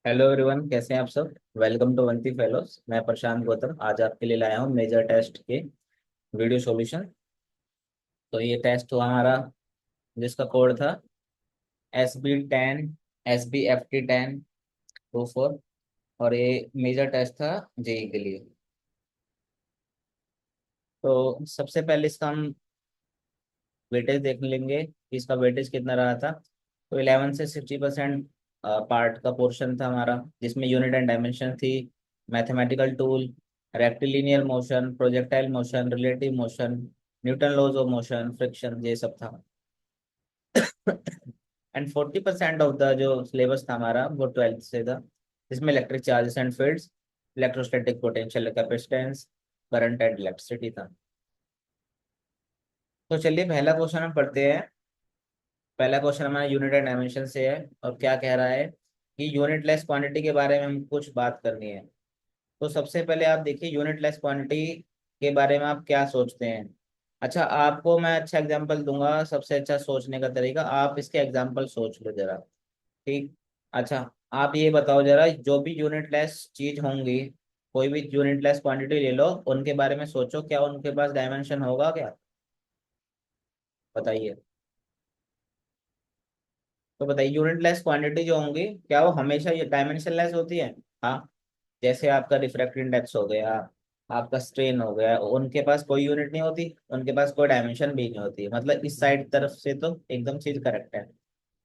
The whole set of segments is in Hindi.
हेलो एवरीवन, कैसे हैं आप सब। Welcome to Avanti fellows. मैं प्रशांत गौतम आज आपके लिए लाया हूँ मेजर टेस्ट के वीडियो सॉल्यूशन। तो ये टेस्ट हुआ हमारा, जिसका कोड था SB10 SBFT1024। और ये मेजर टेस्ट था जेई के लिए। तो सबसे पहले इसका हम वेटेज देख लेंगे कि इसका वेटेज कितना रहा था। तो 11 से 60% पार्ट का पोर्शन था हमारा, जिसमें यूनिट एंड डायमेंशन थी, mathematical tool, rectilinear motion, projectile motion, relative motion, Newton laws of motion, friction, ये सब था। एंड 40% ऑफ द जो सिलेबस था हमारा वो 12th से था, जिसमें electric charges and fields, electrostatic potential capacitance, current and electricity था। तो चलिए पहला क्वेश्चन हम पढ़ते हैं। पहला क्वेश्चन हमारा यूनिट एंड डायमेंशन से है और क्या कह रहा है कि यूनिटलेस क्वांटिटी के बारे में हम कुछ बात करनी है। तो सबसे पहले आप देखिए यूनिटलेस क्वांटिटी के बारे में आप क्या सोचते हैं। अच्छा, आपको मैं अच्छा एग्जांपल दूंगा। सबसे अच्छा सोचने का तरीका, आप इसके एग्जांपल सोच लो जरा। ठीक। अच्छा, आप ये बताओ जरा, जो भी यूनिटलेस चीज होंगी, कोई भी यूनिटलेस क्वांटिटी ले लो, उनके बारे में सोचो, क्या उनके पास डायमेंशन होगा क्या? बताइए। तो बताइए, यूनिटलेस क्वांटिटी जो होंगी क्या वो हमेशा ये डायमेंशनलेस होती है? हाँ। जैसे आपका रिफ्रैक्टिव इंडेक्स हो गया, आपका स्ट्रेन हो गया, उनके पास कोई यूनिट नहीं होती, उनके पास कोई डायमेंशन भी नहीं होती। मतलब इस साइड तरफ से तो एकदम चीज करेक्ट है।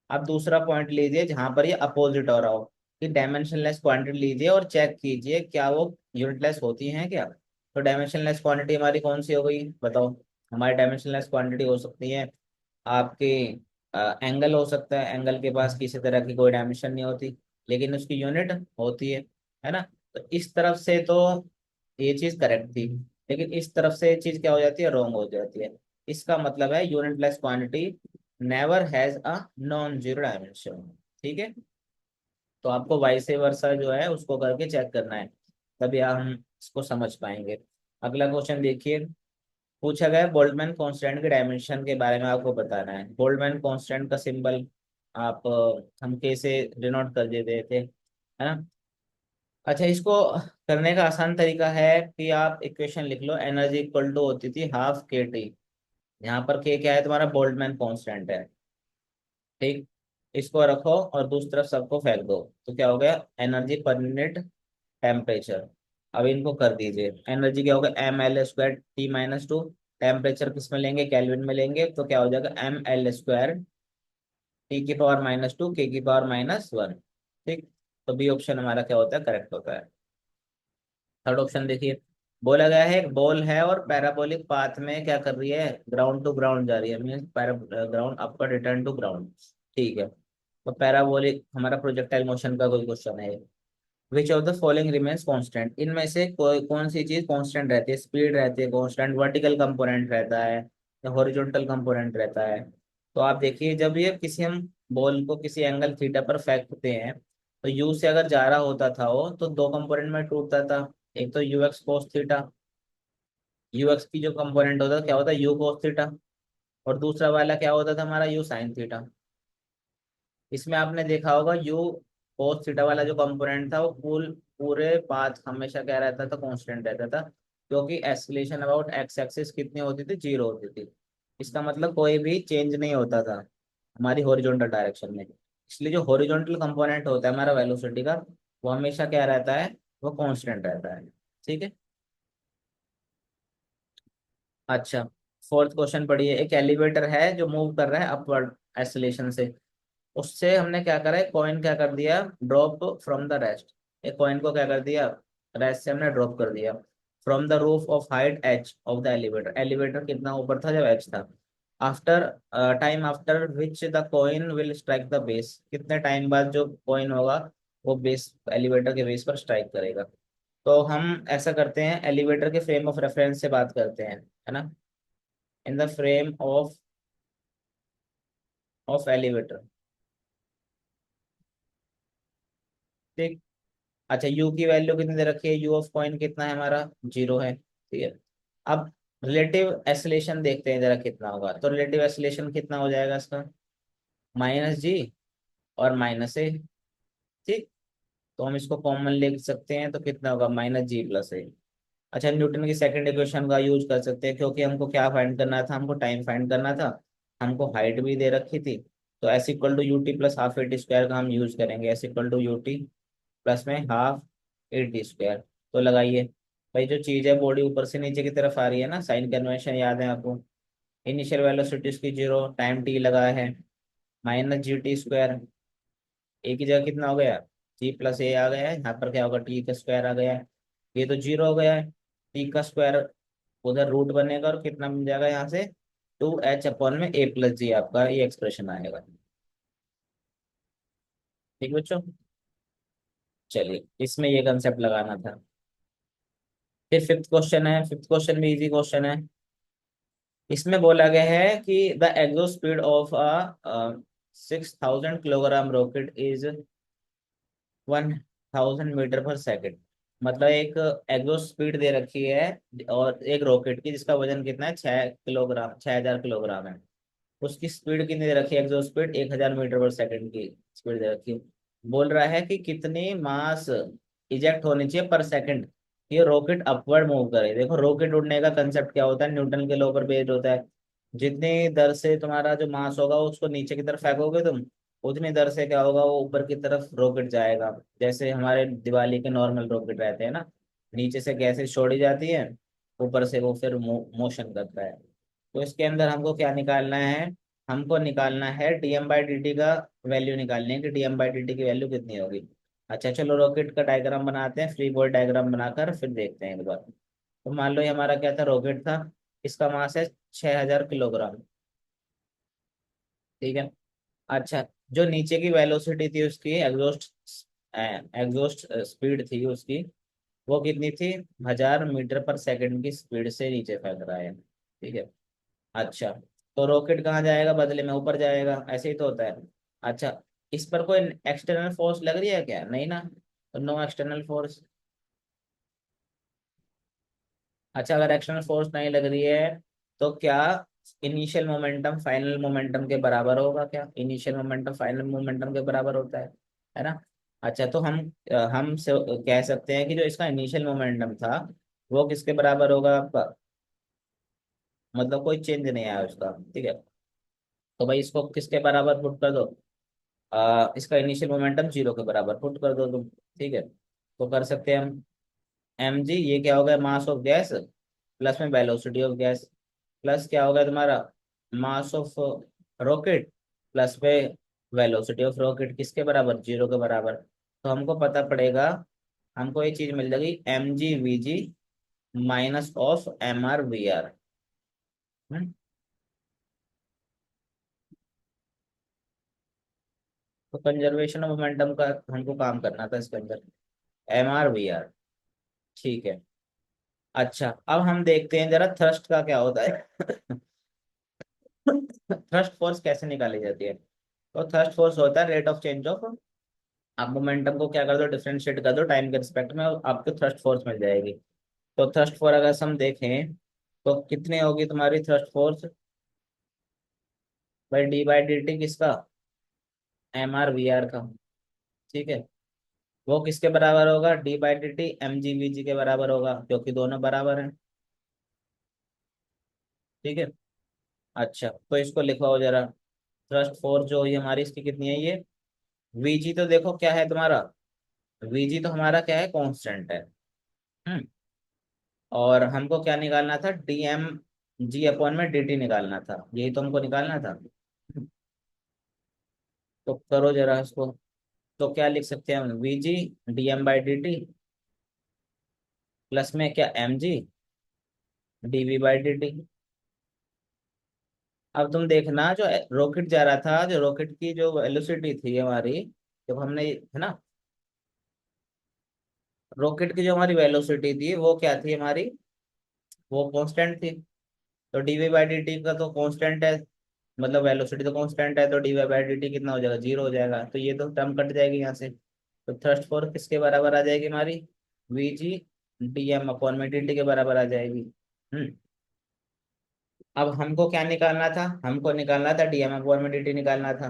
अब दूसरा पॉइंट लीजिए जहां पर ये अपोजिट हो रहा हो, कि डायमेंशनलेस क्वांटिटी लीजिए और चेक कीजिए क्या वो यूनिटलेस होती हैं क्या। तो डायमेंशनलेस क्वांटिटी हमारी कौन सी हो गई, बताओ। हमारी डायमेंशनलेस क्वांटिटी हो सकती है आपकी एंगल हो सकता है। एंगल के पास किसी तरह की कोई डायमेंशन नहीं होती, लेकिन उसकी यूनिट होती है ना। तो इस तरफ से तो ये चीज करेक्ट थी, लेकिन इस तरफ से ये चीज क्या हो जाती है, रॉन्ग हो जाती है। इसका मतलब है unitless quantity never has a non zero dimension. ठीक है। तो आपको वाई से वर्सा जो है उसको करके चेक करना है, तभी हम इसको समझ पाएंगे। अगला क्वेश्चन देखिए। पूछा गया है बोल्टजमैन कांस्टेंट के डायमेंशन के बारे में आपको बताना है। बोल्टजमैन कांस्टेंट का सिंबल आप हम कैसे डिनोट कर देते थे, है ना। अच्छा, इसको करने का आसान तरीका है कि आप इक्वेशन लिख लो। एनर्जी इक्वल टू होती थी हाफ के टी। यहाँ पर के क्या है, तुम्हारा बोल्टजमैन कांस्टेंट है। ठीक। इसको रखो और दूसरी तरफ सबको फेंक दो, तो क्या हो गया, एनर्जी पर यूनिट टेम्परेचर। अब इनको कर दीजिए, एनर्जी क्या होगा, mL² T-2। टेम्परेचर किस में लेंगे, केल्विन में लेंगे, तो क्या हो जाएगा mL² T⁻², K⁻−1। ठीक। तो बी ऑप्शन हमारा क्या होता है, करेक्ट होता है। थर्ड ऑप्शन देखिए। बोला गया है एक बॉल है और पैराबोलिक पाथ में क्या कर रही है, ग्राउंड टू ग्राउंड जा रही है, mean ground upward return to ground. ठीक है। तो पैराबोलिक हमारा प्रोजेक्टाइल मोशन का कोई क्वेश्चन है। Which of the following remains constant, इनमें से कोई कौन सी चीज कांस्टेंट रहती है, स्पीड रहती है कांस्टेंट, वर्टिकल कंपोनेंट रहता है या हॉरिजॉन्टल कंपोनेंट रहता है। तो आप देखिए, जब ये किसी हम बॉल को किसी एंगल थीटा पर फेंकते हैं, तो यू से अगर जा रहा होता था वो, तो दो कंपोनेंट में टूटता था। एक तो you x cos theta, you x की जो कंपोनेंट होता था क्या होता है, यू कोस थीटा। और दूसरा वाला क्या होता था हमारा, यू साइन थीटा। इसमें आपने देखा होगा यू कोस थीटा वाला जो कंपोनेंट था वो पूरे पाथ हमेशा क्या रहता था, कांस्टेंट रहता था, क्योंकि एक्सीलरेशन अबाउट एक्स एक्सिस कितनी होती थी, जीरो होती थी। इसका मतलब कोई भी चेंज नहीं होता था हमारी हॉरिजॉन्टल डायरेक्शन में। इसलिए जो हॉरिजॉन्टल कंपोनेंट होता है हमारा वेलोसिटी का, वो हमेशा क्या रहता है, वो कांस्टेंट रहता है। ठीक है। अच्छा, फोर्थ क्वेश्चन पढ़िए। एक एलिवेटर है जो मूव कर रहा है अपवर्ड एक्सीलरेशन से। उससे हमने क्या करा है, कॉइन क्या कर दिया, ड्रॉप फ्रॉम द रेस्ट। एक कॉइन को क्या कर दिया, रेस्ट से हमने ड्रॉप कर दिया। From the roof of height H of the elevator, elevator कितना ऊपर था जब एच था। After time after which the coin will strike the base, कितने टाइम बाद जो कॉइन होगा वो बेस, एलिवेटर के बेस पर स्ट्राइक करेगा। तो हम ऐसा करते हैं, एलिवेटर के फ्रेम ऑफ रेफरेंस से बात करते हैं, है ना। In the frame of elevator. ठीक। अच्छा, यू की वैल्यू कितनी दे रखी है, यू ऑफ कॉइन कितना है हमारा, जीरो है। ठीक है। अब रिलेटिव एसिलेशन देखते हैं जरा कितना होगा। तो रिलेटिव एसिलेशन कितना हो जाएगा इसका, -G और -A। ठीक। तो हम इसको कॉमन ले सकते हैं, तो कितना होगा -g+a। अच्छा, न्यूटन की सेकंड इक्वेशन का यूज कर सकते हैं, क्योंकि हमको क्या फाइंड करना था, हमको टाइम फाइंड करना था, हमको हाइट भी दे रखी थी। तो S = UT+12 AT² का हम यूज करेंगे, S = UT प्लस में हाफ AT²। तो लगाइए भाई, जो चीज है बॉडी ऊपर से नीचे की तरफ आ रही है ना, साइन कन्वेंशन याद है आपको। इनिशियल वेलोसिटी उसकी 0, टाइम t लगा है, -GT²। ए की जगह कितना हो गया, G+a आ गया है, यहाँ पर क्या होगा, टी का स्क्वायर आ गया है। ये तो 0 हो गया है, टी का स्क्वायर उधर रूट बनेगा, और कितना मिल जाएगा यहाँ से, 2h/a+g आपका ये एक्सप्रेशन आएगा। ठीक बच्चों, चलिए इसमें ये कंसेप्ट लगाना था। फिर फिफ्थ क्वेश्चन है, फिफ्थ क्वेश्चन भी इजी क्वेश्चन है। इसमें बोला गया है कि the exhaust speed of a 6000 kilogram rocket is 1000 metre per second. मतलब एक एग्जॉस्ट स्पीड दे रखी है, और एक रॉकेट की जिसका वजन कितना है, 6 किलोग्राम, 6000 किलोग्राम है। उसकी स्पीड कितनी दे रखी है, exhaust speed 1000 metre per second की स्पीड दे रखी है। बोल रहा है कि कितनी मास इजेक्ट होनी चाहिए पर सेकंड, ये रॉकेट अपवर्ड मूव करे। देखो रॉकेट उड़ने का कंसेप्ट क्या होता है, न्यूटन के लॉ पर बेस्ड होता है। जितनी दर से तुम्हारा जो मास होगा उसको नीचे की तरफ फेंकोगे तुम, उतनी दर से क्या होगा, वो ऊपर की तरफ रॉकेट जाएगा। जैसे हमारे दिवाली के नॉर्मल रॉकेट रहते हैं ना, नीचे से गैसें छोड़ी जाती है, ऊपर से वो फिर मोशन करता है। तो इसके अंदर हमको क्या निकालना है, हमको निकालना है dm/dt का वैल्यू निकालनी है, कि dm/dt की वैल्यू कितनी होगी। अच्छा चलो, रॉकेट का डायग्राम बनाते हैं, फ्री बॉडी डायग्राम बनाकर फिर देखते हैं एक बार। तो मान लो ये हमारा क्या था, रॉकेट था, इसका मास है 6000 किलोग्राम। ठीक है। अच्छा, जो नीचे की वेलोसिटी थी उसकी, एग्जॉस्ट एग्जॉस्ट स्पीड थी उसकी, वो कितनी थी, 1000 मीटर पर सेकंड की स्पीड से नीचे फेंक रहा है। ठीक है। अच्छा, तो रॉकेट कहाँ जाएगा, बदले में ऊपर जाएगा, ऐसे ही तो होता है। अच्छा, इस पर कोई एक्सटर्नल फोर्स लग रही है क्या, नहीं ना, तो नो एक्सटर्नल फोर्स। अच्छा, अगर एक्सटर्नल फोर्स नहीं लग रही है, तो क्या इनिशियल मोमेंटम फाइनल मोमेंटम के बराबर होगा, क्या इनिशियल मोमेंटम फाइनल मोमेंटम के बराबर होता है ना। अच्छा, तो हम कह सकते हैं कि जो इसका इनिशियल मोमेंटम था वो किसके बराबर होगा आपका, मतलब कोई चेंज नहीं आया उसका। ठीक है, तो भाई इसको किसके बराबर पुट कर दो, इसका इनिशियल मोमेंटम 0 के बराबर पुट कर दो तुम। ठीक है, तो कर सकते हैं हम। mg ये क्या हो गया, मास ऑफ गैस, प्लस में वेलोसिटी ऑफ गैस, प्लस क्या हो गया तुम्हारा, मास ऑफ रॉकेट, प्लस में वेलोसिटी ऑफ रॉकेट, किसके बराबर, 0 के बराबर। तो हमको पता पड़ेगा, हमको ये चीज मिल जाएगी, mg/vg माइनस ऑफ mr/vr। तो कंजर्वेशन ऑफ मोमेंटम का हमको काम करना था इसके अंदर, mr/vr। ठीक है। अच्छा, अब हम देखते हैं जरा थ्रस्ट का क्या होता है। थ्रस्ट फोर्स कैसे निकाली जाती है। तो थ्रस्ट फोर्स होता है रेट ऑफ चेंज ऑफ, आप मोमेंटम को क्या कर दो, डिफरेंशिएट कर दो टाइम के रिस्पेक्ट में, और आपको थ्रस्ट फोर्स मिल जाएगी। तो थ्रस्ट फोर्स अगर हम देखें, तो कितनी होगी तुम्हारी थ्रस्ट फोर्स, भाई d/dt किसका, mr/vr का। ठीक है, वो किसके बराबर होगा, d/dt mg/vg के बराबर होगा, क्योंकि दोनों बराबर हैं। ठीक है। अच्छा, तो इसको लिखवाओ जरा, थ्रस्ट फोर्स जो हुई हमारी, इसकी कितनी है ये, वीजी तो देखो क्या है तुम्हारा, वीजी तो हमारा क्या है, कांस्टेंट है। हम्म। और हमको क्या निकालना था, dm/g/dt निकालना था, यही तो हमको निकालना था। तो करो जरा इसको। तो क्या लिख सकते हैं हम, वीजी dm/dt प्लस में क्या, mg dv/dt। अब तुम देखना, जो रॉकेट जा रहा था, जो रॉकेट की जो वेलोसिटी थी हमारी, जब हमने, है ना, रॉकेट की जो हमारी वेलोसिटी थी वो क्या थी हमारी, वो कांस्टेंट थी। तो dv/dt का तो कांस्टेंट है, मतलब वेलोसिटी तो कांस्टेंट है, तो dv/dt कितना हो जाएगा, 0 हो जाएगा, तो ये तो टर्म कट जाएगी यहाँ से। तो थ्रस्ट फोर्स किसके बराबर आ जाएगी हमारी, vg dm/dt के बराबर आ जाएगी। हम्म। अब हमको क्या निकालना था, हमको निकालना था dm/dt निकालना था।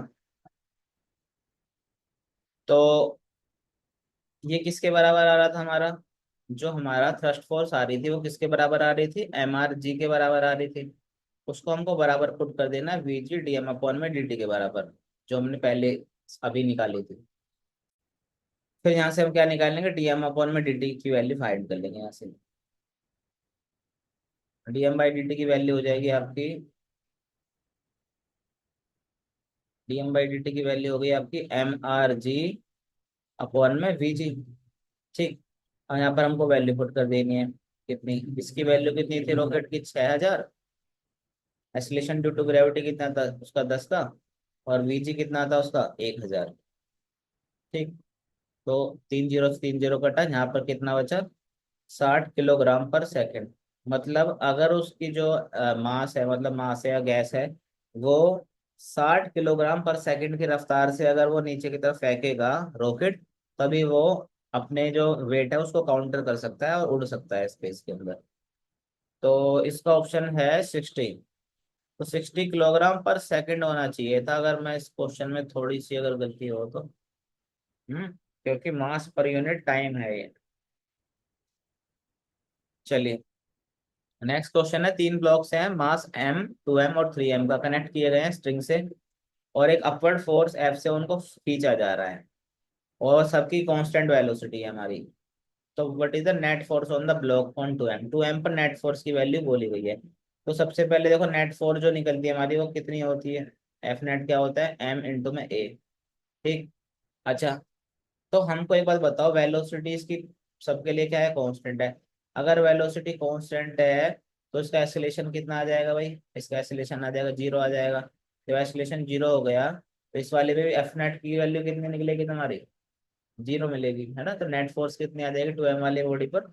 तो ये किसके बराबर आ रहा था हमारा, जो हमारा थ्रस्ट फोर्स आ रही थी वो किसके बराबर आ रही थी, एम आर जी के बराबर आ रही थी। उसको हमको बराबर पुट कर देना v g d m upon में डी टी के बराबर, जो हमने पहले अभी निकाली थी। फिर यहाँ से हम क्या निकालेंगे, डी एम अपॉन में डी टी की वैल्यू फाइंड कर लेंगे यहाँ से। D m by d t की वैल्यू हो जाएगी आपकी, d m by d t की वैल्यू हो गई आपकी एम आर जी अपॉन में वी जी। ठीक। और यहाँ पर हमको वैल्यू पुट कर देनी है, कितनी, इसकी वैल्यू कितनी थी रॉकेट की, 6,000। एक्सीलरेशन ड्यू टू ग्रेविटी कितना था उसका, 10 का। और वीजी कितना था उसका, 1,000। ठीक। तो 3 जीरो से 3 जीरो कटा, यहाँ पर कितना बचा, 60 किलोग्राम पर सेकंड। मतलब अगर उसकी जो मास है, मतलब मास है या गैस है, वो 60 किलोग्राम पर सेकंड की रफ्तार से अगर वो नीचे की तरफ फेंकेगा रॉकेट, तभी वो अपने जो वेट है उसको काउंटर कर सकता है और उड़ सकता है स्पेस के अंदर। तो इसका ऑप्शन है 60। तो 60 किलोग्राम पर सेकंड होना चाहिए था, अगर मैं इस क्वेश्चन में थोड़ी सी अगर गलती हो तो। क्योंकि मास पर यूनिट टाइम है ये। चलिए, नेक्स्ट क्वेश्चन है, तीन ब्लॉक्स हैं, मास एम, 2m और 3m का, कनेक्ट किए गए हैं स्ट्रिंग से, और एक अपवर्ड फोर्स एफ से उनको खींचा जा रहा है, और सबकी कांस्टेंट वेलोसिटी है हमारी। तो what is the net force on the block on 2m, 2m पर नेट फोर्स की वैल्यू बोली गई है। तो सबसे पहले देखो नेट फोर्स जो निकलती है हमारी वो कितनी होती है, एफ नेट क्या होता है, एम इंटू में ए। ठीक। अच्छा, तो हमको एक बात बताओ, वेलोसिटी इसकी सबके लिए क्या है, कांस्टेंट है। अगर वेलोसिटी कांस्टेंट है तो इसका एक्सीलरेशन कितना आ जाएगा भाई, इसका एक्सीलरेशन आ जाएगा, जीरो आ जाएगा। जब एक्सीलरेशन जीरो हो गया तो इस वाले में भी एफ नेट की वैल्यू कितनी निकलेगी तुम्हारी, जीरो मिलेगी, है ना। तो नेट फोर्स कितनी आ जाएगी 2m वाली बॉडी पर,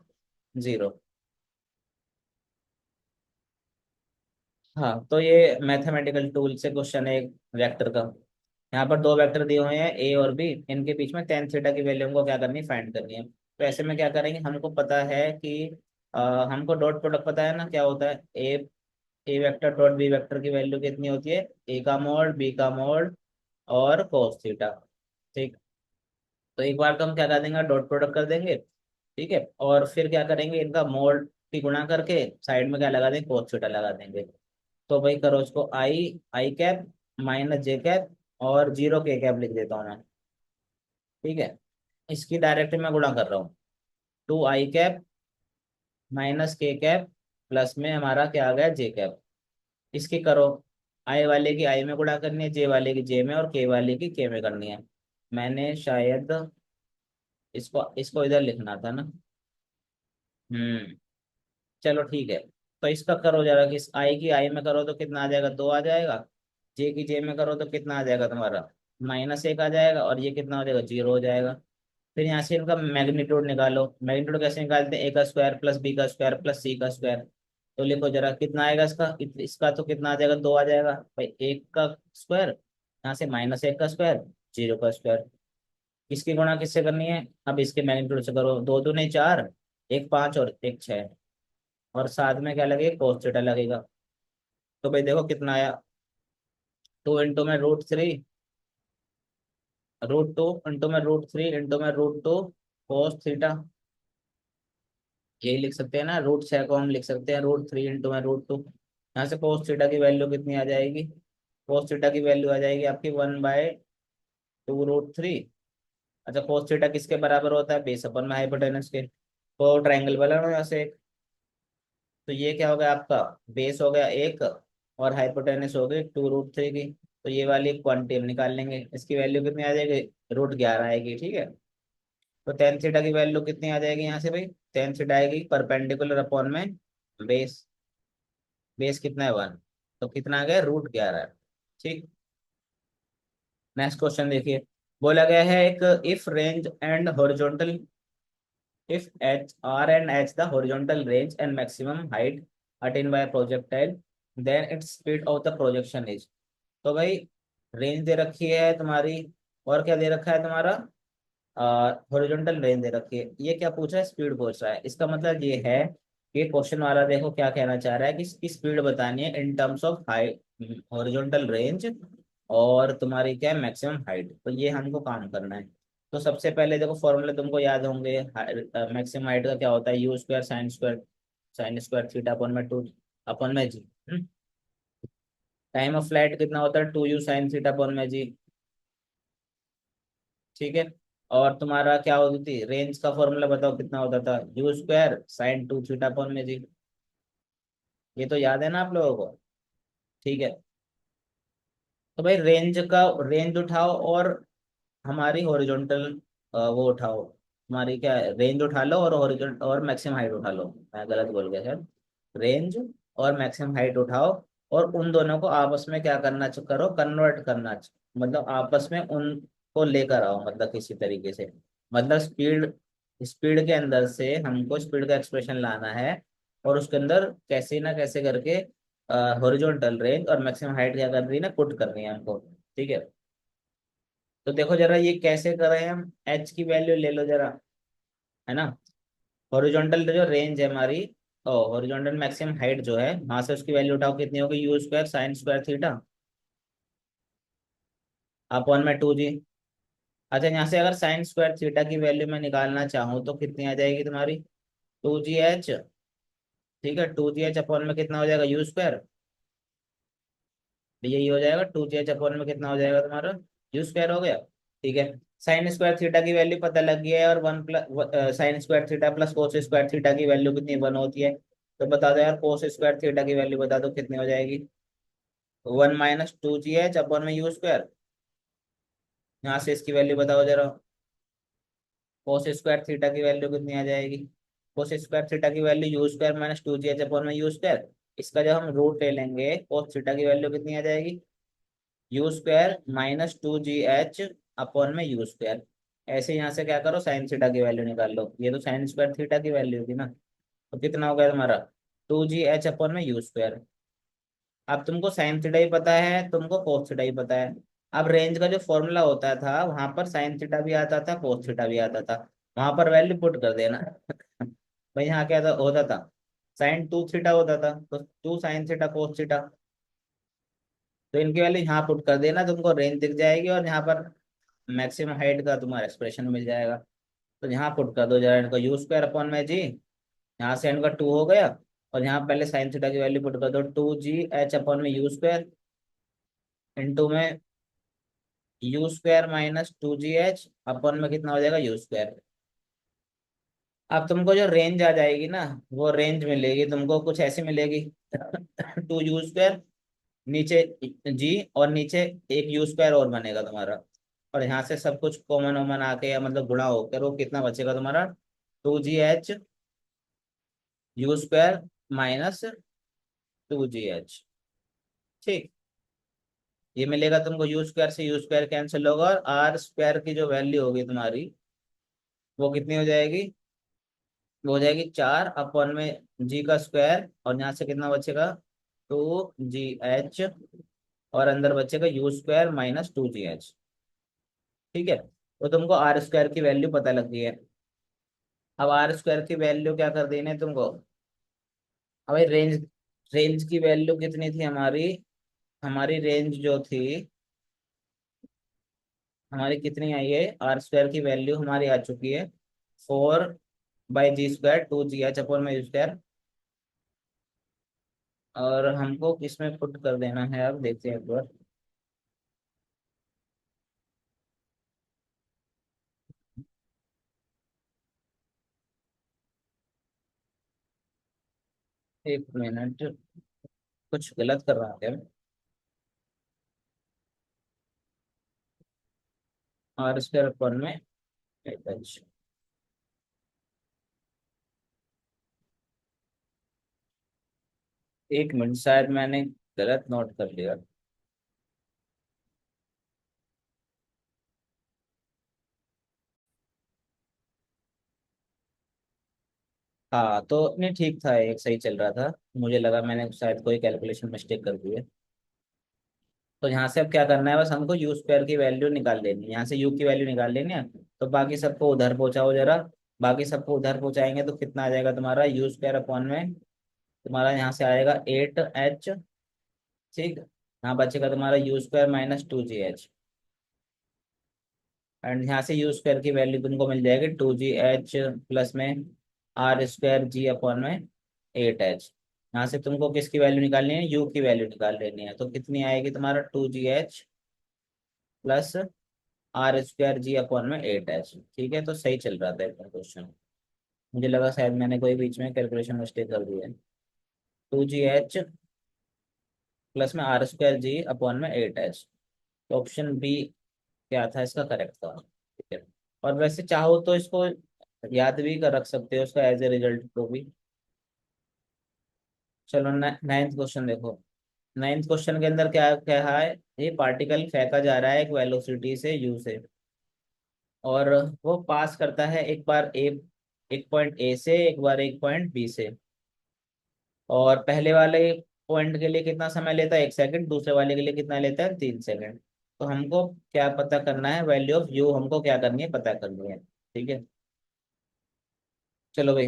जीरो। हाँ, तो ये मैथमेटिकल टूल से क्वेश्चन है एक वेक्टर का। यहाँ पर दो वेक्टर दिए हुए हैं ए और बी, इनके बीच में टेन थीटा की वैल्यू हमको क्या करनी, फाइंड करनी है। तो ऐसे में क्या करेंगे, हमको पता है कि हमको डॉट प्रोडक्ट पता है ना क्या होता है, ए वेक्टर डॉट बी वेक्टर की वैल्यू कितनी होती है, ए का मोड, बी का मोड, और कोस थीटा। ठीक। तो एक बार तो हम क्या कर देंगे, डॉट प्रोडक्ट कर देंगे। ठीक है, और फिर क्या करेंगे, इनका मोड की गुणा करके साइड में क्या लगा देंगे, कोस थीटा लगा देंगे। तो भाई करो इसको, आई आई कैप माइनस जे कैप और जीरो के कैप लिख देता हूँ मैं। ठीक है, इसकी डायरेक्ट मैं गुणा कर रहा हूँ, 2 आई कैप माइनस के कैप प्लस में हमारा क्या आ गया, जे कैप। इसकी करो, आई वाले की आई में गुणा करनी है, जे वाले की जे में, और के वाले की के में करनी है। मैंने शायद इसको इसको इधर लिखना था ना। हम्म। चलो ठीक है। तो इसका करो जरा, कि आई की आई में करो तो कितना आ जाएगा, 2 आ जाएगा। जे की जे में करो तो कितना आ जाएगा तुम्हारा, -1 आ जाएगा, और ये कितना हो जाएगा, जीरो हो जाएगा। फिर यहाँ से इनका मैग्नीट्यूड निकालो, मैग्नीट्यूड कैसे निकालते हैं, ए का स्क्वायर प्लस बी का स्क्वायर प्लस सी का स्क्वायर। तो लिखो जरा कितना आएगा इसका, इसका तो कितना आ जाएगा, 2 आ जाएगा भाई, एक का स्क्वायर, यहाँ से -1 का स्क्वायर, जीरो का स्क्वायर। इसकी गुणा किससे करनी है, अब इसके मैग्नीट्यूड से करो, दो दूनी चार, एक पाँच और एक छः, और साथ में क्या लगेगा, कोस थीटा लगेगा। तो भाई देखो कितना आया, 2 इंटू में √3, √2 इंटू में √3 इंटू में √2 कोस थीटा। यही लिख सकते हैं ना, √6 को हम लिख सकते हैं √3 इंटू में √2। यहाँ से कोस थीटा की वैल्यू कितनी आ जाएगी, कोस थीटा की वैल्यू आ जाएगी आपकी 1/2 √3। अच्छा, कोस थीटा किसके बराबर होता है, बेस अपन में हाइपोटेनस के। तो ट्रायंगल बना लो यहाँ से। तो ये क्या हो गया आपका, बेस हो गया एक, और हाइपोटेनस हो गई 2 √3 की। तो ये वाली क्वांटिटी हम निकाल लेंगे, इसकी वैल्यू कितनी आ जाएगी, √11 आएगी। ठीक है, तो टेन थीटा की वैल्यू कितनी आ जाएगी यहाँ से भाई, टेन थीटा आएगी परपेंडिकुलर अपॉन में बेस, बेस कितना है 1, तो कितना आ गया, √11। ठीक। नेक्स्ट क्वेश्चन देखिए, बोला गया है एक, if range and horizontal, if h r and h the horizontal range and maximum height attained by a projectile, then its speed of the projection is। तो भाई रेंज दे रखी है तुम्हारी, और क्या दे रखा है तुम्हारा, हॉरिजॉन्टल रेंज दे रखी है, ये क्या पूछ रहा है, स्पीड पूछ रहा है। इसका मतलब ये है कि क्वेश्चन वाला देखो क्या कहना चाह रहा है, कि इसकी स्पीड बतानी है in terms of high, horizontal range, और तुम्हारी क्या है, मैक्सिमम हाइट। तो ये हमको काम करना है। तो सबसे पहले देखो फॉर्मूले तुमको याद होंगे। मैक्सिमम हाइट का क्या होता है, U square sine square theta upon में टू अपॉन में जी। टाइम ऑफ फ्लाइट कितना होता है, two U sine theta upon में जी। ठीक है। और तुम्हारा क्या होती थी, रेंज का फॉर्मूला बताओ कितना होता था, you square sign to theta upon में जी। ये तो याद है ना आप लोगों को। ठीक है। तो भाई रेंज उठाओ और हमारी हॉरिजॉन्टल वो उठाओ। हमारी क्या रेंज उठा लो और हॉरिजॉन्टल और मैक्सिमम हाइट उठा लो, मैं गलत बोल गया सर। रेंज और मैक्सिमम हाइट उठाओ और उन दोनों को आपस में क्या करना करो, कन्वर्ट करना मतलब आपस में उनको लेकर आओ, मतलब किसी तरीके से। मतलब स्पीड स्पीड के अंदर से हमको स्पीड का एक्सप्रेशन लाना है और उसके अंदर कैसे ना कैसे करके हॉरिजॉन्टल रेंज और मैक्सिमम हाइट क्या करनी है ना, पुट करनी है हमको। ठीक है। तो देखो जरा ये कैसे करें हम, एच की वैल्यू ले लो जरा, है ना। हॉरिजॉन्टल जो रेंज है हमारी, ओ हॉरिजॉन्टल मैक्सिमम हाइट जो है, वहां से उसकी वैल्यू उठाओ, कितनी होगी, you square sine square theta upon में टू जी। अच्छा, यहाँ से अगर साइन स्क्वायर थीटा की वैल्यू मैं निकालना चाहूँ तो कितनी आ जाएगी तुम्हारी, टू जी एच। ठीक है, टू जी एच अपॉन में कितना हो जाएगा, यू स्क्वायर। यही हो जाएगा, टू जी एच अपॉन में कितना हो जाएगा तुम्हारा, यू स्क्वायर हो गया। ठीक है। साइन स्क्वायर थीटा की वैल्यू पता लग गई है, और one plus sign square theta plus cos square theta की वैल्यू कितनी, वन होती है। तो बता दो यार, कोस स्क्वायर थीटा की वैल्यू बता दो कितनी हो जाएगी, one minus two G H upon में यू स्क्वायर। यहाँ से इसकी वैल्यू बताओ जरा, कोस स्क्वायर थीटा की वैल्यू कितनी आ जाएगी, कोस स्क्वायर थीटा की value you square minus two G H upon में यू स्क्वायर। इसका जब हम रूट ले लेंगे, कोस थीटा की वैल्यू कितनी आ जाएगी, you square minus two G H upon में यू स्क्वायर। ऐसे यहाँ से क्या करो, साइन थीटा की वैल्यू निकाल लो, ये तो साइन स्क्वायर थीटा की वैल्यू होगी ना। तो कितना हो गया तुम्हारा, टू जी एच अपॉन में यू स्क्वायर। अब तुमको साइन थीटा ही पता है, तुमको कोस थीटा ही पता है। अब रेंज का जो फॉर्मूला होता था वहां पर साइन थीटा भी आता था, कोस थीटा भी आता था। वहां पर वैल्यू पुट कर देना। भाई यहाँ क्या था, होता था साइन टू थीटा होता था, तो two sine theta cos theta. तो इनकी वैल्यू यहाँ पुट कर देना, तुमको रेंज दिख जाएगी और यहाँ पर मैक्सिमम हाइट का तुम्हारा एक्सप्रेशन मिल जाएगा। तो यहाँ पुट कर दो जरा इनको, यू स्क्वायर अपॉन में जी, यहाँ से इनका टू हो गया। और यहाँ पहले साइन थीटा की वैल्यू पुट कर दो, टू जी एच अपॉन में यू स्क्वायर इंटू में U square minus two G H upon में कितना हो जाएगा, यू स्क्वायर। अब तुमको जो रेंज आ जाएगी ना, वो रेंज मिलेगी तुमको कुछ ऐसी मिलेगी, टू यू स्क्वायर नीचे जी, और नीचे एक यू स्क्वायर और बनेगा तुम्हारा। और यहाँ से सब कुछ कॉमन वॉमन आके या मतलब गुणा होकर वो कितना बचेगा तुम्हारा, two G H U square minus two G H. ठीक। ये मिलेगा तुमको, यू स्क्वायर से यू स्क्वायर कैंसिल होगा और आर स्क्वायर की जो वैल्यू होगी तुम्हारी, वो कितनी हो जाएगी, वो हो जाएगी चार अपॉन में जी का स्क्वायर, और यहाँ से कितना बचेगा, टू जी एच, और अंदर बचेगा you square minus two G H. ठीक है। तो तुमको आर स्क्वायर की वैल्यू पता लग गई है। अब आर स्क्वायर की वैल्यू क्या कर देनी है तुमको, अब भाई रेंज रेंज की वैल्यू कितनी थी हमारी, हमारी रेंज जो थी हमारी कितनी आई है, आर स्क्वायर की वैल्यू हमारी आ चुकी है, four by G square two G H upon में यू स्क्वायर। और हमको किसमें पुट कर देना है, अब देखते हैं एक बार। एक मिनट, कुछ गलत कर रहा है, आर स्क्वायर अपॉन में एच। एक मिनट, शायद मैंने गलत नोट कर लिया। हाँ तो नहीं, ठीक था, एक सही चल रहा था। मुझे लगा मैंने शायद कोई कैलकुलेशन मिस्टेक कर दी है। तो यहाँ से अब क्या करना है, बस हमको यू स्क्वायर की वैल्यू निकाल लेनी है, यहाँ से यू की वैल्यू निकाल लेनी है। तो बाकी सबको उधर पहुंचाओ जरा, बाकी सबको उधर पहुंचाएंगे तो कितना आ जाएगा तुम्हारा, यू स्क्वायर अपॉन में तुम्हारा यहाँ से आएगा एट एच। ठीक। यहाँ बचेगा तुम्हारा you square minus two G H. And यहाँ से यू स्क्वायर की वैल्यू तुमको मिल जाएगी 2GH प्लस में R²G/में 8H। यहाँ से तुमको किसकी वैल्यू निकालनी है, यू की वैल्यू निकाल लेनी है। तो कितनी आएगी तुम्हारा 2GH प्लस R²G/में 8H। ठीक है, तो सही चल रहा था एकदम क्वेश्चन। मुझे लगा शायद मैंने कोई बीच में कैलकुलेशन मिस्टेक कर दी है। 2GH प्लस में R²G/में 8H। तो ऑप्शन बी क्या था इसका करेक्ट था। ठीक है, और वैसे चाहो तो इसको याद भी कर रख सकते हो उसका एज ए रिजल्ट को भी। चलो नाइन्थ क्वेश्चन देखो। नाइन्थ क्वेश्चन के अंदर क्या क्या है, ये पार्टिकल फेंका जा रहा है एक वेलोसिटी से यू से, और वो पास करता है एक बार एक पॉइंट ए से, एक बार एक पॉइंट बी से। और पहले वाले पॉइंट के लिए कितना समय लेता है, 1 सेकंड। दूसरे वाले के लिए कितना लेता है, 3 सेकंड। तो हमको क्या पता करना है, वैल्यू ऑफ यू हमको क्या करनी है, पता करनी है। ठीक है, चलो भाई।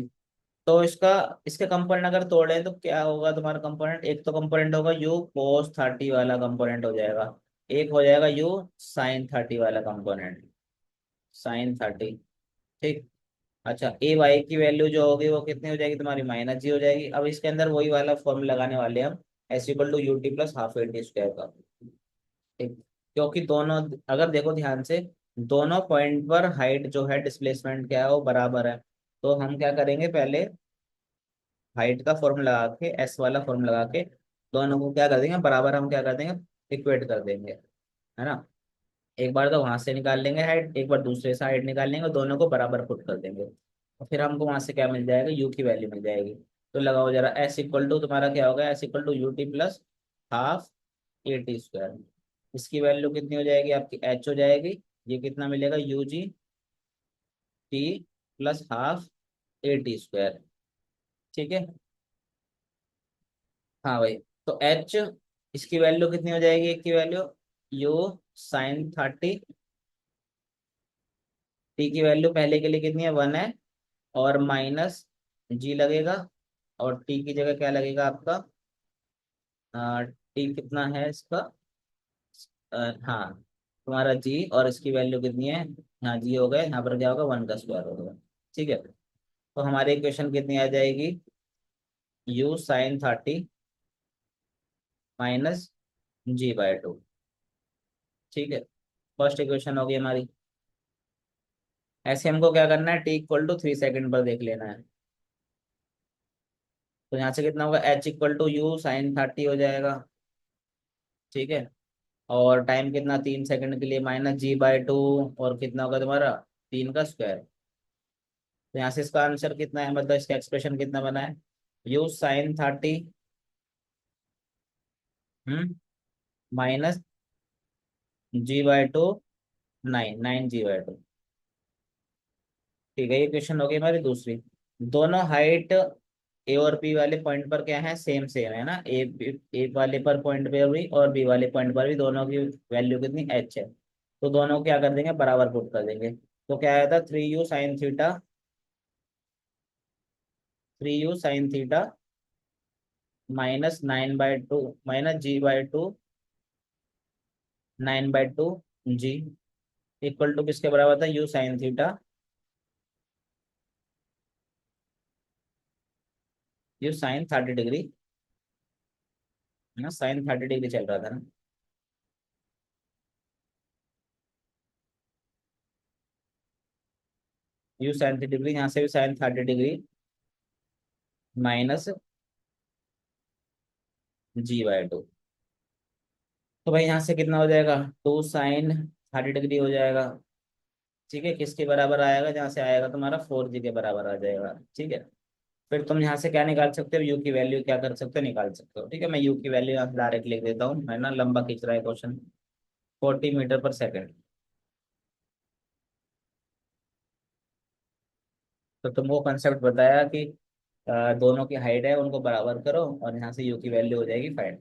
तो इसका इसके कंपोनेंट अगर तोड़े तो क्या होगा तुम्हारा कंपोनेंट, एक तो कंपोनेंट होगा यू कोस 30 वाला कंपोनेंट हो जाएगा, एक हो जाएगा यू साइन 30 वाला कंपोनेंट, sin 30। ठीक। अच्छा, A y की वैल्यू जो होगी वो कितनी हो जाएगी तुम्हारी, -G हो जाएगी। अब इसके अंदर वही वाला फॉर्मूला लगाने वाले हैं हम, S=UT plus half AT square का। ठीक, क्योंकि दोनों, अगर देखो ध्यान से, दोनों पॉइंट पर हाइट जो है, डिस्प्लेसमेंट क्या है, वो बराबर है। तो हम क्या करेंगे, पहले हाइट का फॉर्मूला लगा के, एस वाला फॉर्मूला लगा के, दोनों को क्या कर देंगे बराबर, हम क्या कर देंगे इक्वेट कर देंगे, है ना। एक बार तो वहां से निकाल लेंगे हाइट, एक बार दूसरे से हाइट निकाल लेंगे, दोनों को बराबर पुट कर देंगे। और फिर हमको वहां से क्या मिल जाएगा, यू की वैल्यू मिल जाएगी। तो लगाओ जरा, S=, तुम्हारा क्या होगा, S=UT plus half AT square. इसकी वैल्यू कितनी हो जाएगी आपकी, H हो जाएगी। ये कितना मिलेगा, UG/T plus half AT square. ठीक है, हाँ भाई। तो H, इसकी वैल्यू कितनी हो जाएगी, एक की वैल्यू यू sin 30, टी की वैल्यू पहले के लिए कितनी है, 1 है, और माइनस जी लगेगा। और टी की जगह क्या लगेगा आपका, टी कितना है इसका, हाँ, तुम्हारा जी, और इसकी वैल्यू कितनी है, हाँ जी हो गए, यहाँ पर क्या होगा 1 का स्क्वायर होगा। ठीक है, तो हमारी इक्वेशन कितनी आ जाएगी, U sin 30 -G/2। ठीक है, फर्स्ट इक्वेशन होगी हमारी। ऐसे हमको क्या करना है, T=3 सेकंड पर देख लेना है। तो यहाँ से कितना होगा, H=U sin 30 हो जाएगा। ठीक है, और टाइम कितना, 3 सेकंड के लिए, -G/2, और कितना होगा तुम्हारा 3 का स्क्वायर। तो यहाँ से इसका आंसर कितना है, मतलब इसका एक्सप्रेशन कितना बना है, U sin 30 -G/2, 9 9 G/2। ठीक है, ये क्वेश्चन हो गई हमारी दूसरी। दोनों हाइट ए और बी वाले पॉइंट पर क्या है, सेम सेम है ना। ए वाले पर पॉइंट पे भी और बी वाले पॉइंट पर भी दोनों की वैल्यू कितनी, H है। तो दोनों को क्या कर देंगे, बराबर पुट कर देंगे। तो क्या आया था, 3U sin theta, 3U sin theta -9/2, -G/2, 9/2 G, equal to किसके बराबर था, U sin theta, U sin 30 degree, है ना, sin 30 डिग्री चल रहा था ना। U sin 30 डिग्री, यहाँ से भी sin 30 डिग्री -G/2। तो भाई यहाँ से कितना हो जाएगा, 2 sin 30 डिग्री हो जाएगा। ठीक है, किसके बराबर आएगा, जहाँ से आएगा तुम्हारा 4G के बराबर आ जाएगा। ठीक है, फिर तुम यहाँ से क्या निकाल सकते हो, यू की वैल्यू क्या कर सकते हो, निकाल सकते हो। ठीक है, मैं यू की वैल्यू यहाँ से डायरेक्ट लिख देता हूँ, है ना, लंबा खींच रहा है क्वेश्चन। 40 metre per second. तो तुमको कंसेप्ट बताया कि दोनों की हाइट है, उनको बराबर करो, और यहाँ से यू की वैल्यू हो जाएगी 5।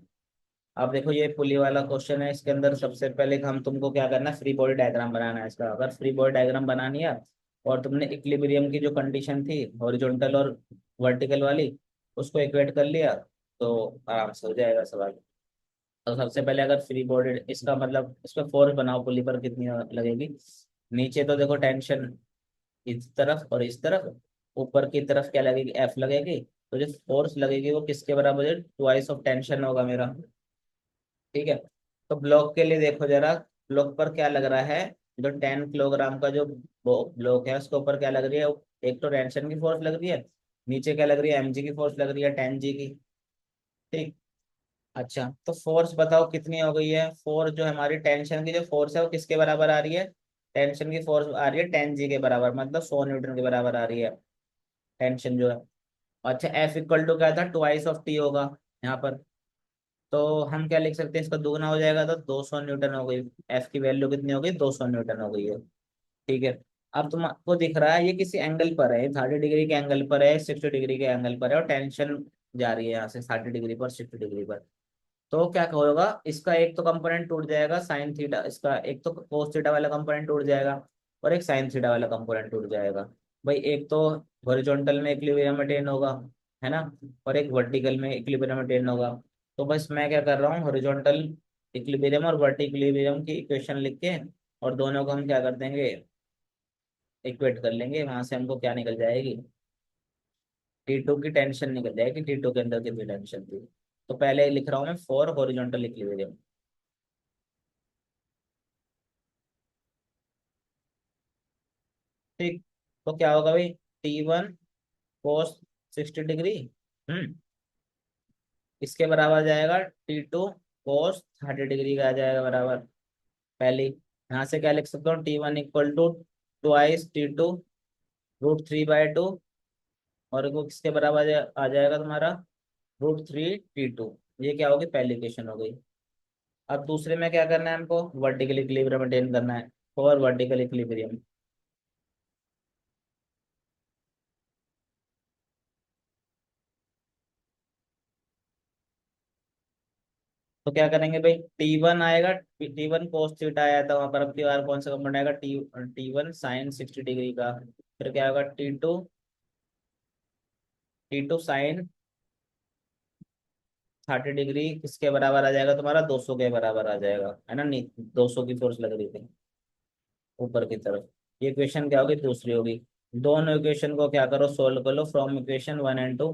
अब देखो, ये पुली वाला क्वेश्चन है, इसके अंदर सबसे पहले हम तुमको क्या करना है, फ्री बॉडी डायग्राम बनाना है इसका। अगर फ्री बॉडी डायग्राम बनानी है, और तुमने इक्विलिब्रियम की जो कंडीशन थी हॉरिजॉन्टल और वर्टिकल वाली, उसको इक्वेट कर लिया, तो आराम से हो जाएगा सवाल। तो सबसे पहले अगर फ्री बॉडी, इसका मतलब इस पर फोर्स बनाओ, पुली पर कितनी लगेगी, नीचे तो देखो टेंशन इस तरफ और इस तरफ, ऊपर की तरफ क्या लगेगी, एफ लगेगी। तो जो फोर्स लगेगी वो किसके बराबर है, ट्वाइस ऑफ टेंशन होगा मेरा। ठीक है। तो ब्लॉक के लिए देखो जरा, ब्लॉक पर क्या लग रहा है, जो 10 किलोग्राम का जो ब्लॉक है उसके ऊपर क्या लग रही है, एक तो टेंशन की फोर्स लग रही है, नीचे क्या लग रही है, एमजी की फोर्स लग रही है, 10 जी की। ठीक। अच्छा तो फोर्स बताओ कितनी हो गई है, फोर्स जो हमारी टेंशन की जो फोर्स है वो किसके बराबर आ रही है, टेंशन की फोर्स आ रही है 10 जी के बराबर, मतलब 100 न्यूटन के बराबर आ रही है टेंशन जो है। अच्छा एफ इक्वल टू क्या था, ट्वाइस ऑफ टी होगा यहाँ पर। तो हम क्या लिख सकते हैं, इसका दुगना हो जाएगा तो 200 न्यूटन हो गई। एफ की वैल्यू कितनी हो गई, 200 न्यूटन हो गई है। ठीक है। अब तुमको दिख रहा है ये किसी एंगल पर है, 30 डिग्री के एंगल पर है, 60 डिग्री के एंगल पर है, और टेंशन जा रही है यहाँ से 30 डिग्री पर, 60 डिग्री पर। तो क्या होगा, इसका एक तो कंपोनेंट टूट जाएगा साइन थीटा, इसका एक तो कोस थीटा वाला कंपोनेंट टूट जाएगा, और एक साइन थीटा वाला कंपोनेंट टूट जाएगा। भाई एक तो हॉरिजॉन्टल में इक्विलिब्रियम मेंटेन होगा, है ना, और एक वर्टिकल में इक्विलिब्रियम मेंटेन होगा। तो बस मैं क्या कर रहा हूँ, हॉरिजॉन्टल इक्विलिब्रियम और वर्टिकल इक्विलिब्रियम की इक्वेशन लिख के, और दोनों को हम क्या कर देंगे, इक्वेट कर लेंगे, वहां से हमको क्या निकल जाएगी, T2 की टेंशन निकल जाएगी, T2 के अंदर कितनी टेंशन थी। तो पहले लिख रहा हूँ मैं फॉर हॉरिजॉन्टल इक्विलिब्रियम। ठीक। तो क्या होगा भाई, T1 कोस 60 डिग्री, हम्म, इसके बराबर जाएगा T2 कोस 30 डिग्री का आ जाएगा बराबर। पहली यहाँ से क्या लिख सकता हूँ, T1 equal to twice T2 √3/2, और वो किसके बराबर आ जाएगा तुम्हारा, √3 T2। ये क्या होगी, पहली इक्वेशन हो गई। अब दूसरे में क्या करना है हमको, वर्टिकल इक्विलिब्रियम मेंटेन करना है, और वर्टिकल इक्विलिब्रियम। तो क्या करेंगे भाई, T1 आएगा, T1 कोस थीटा आया था वहां पर, अब की बार कौन सा कंपोनेंट आएगा, T1 साइन 60 डिग्री का। फिर क्या होगा, T2 साइन 30 डिग्री किसके बराबर आ जाएगा तुम्हारा, 200 के बराबर आ जाएगा, है ना, नहीं 200 की फोर्स लग रही थी ऊपर की तरफ। ये इक्वेशन क्या होगी, दूसरी होगी। दोनों इक्वेशन को क्या करो, सोल्व कर लो फ्रॉम इक्वेशन 1 एंड 2।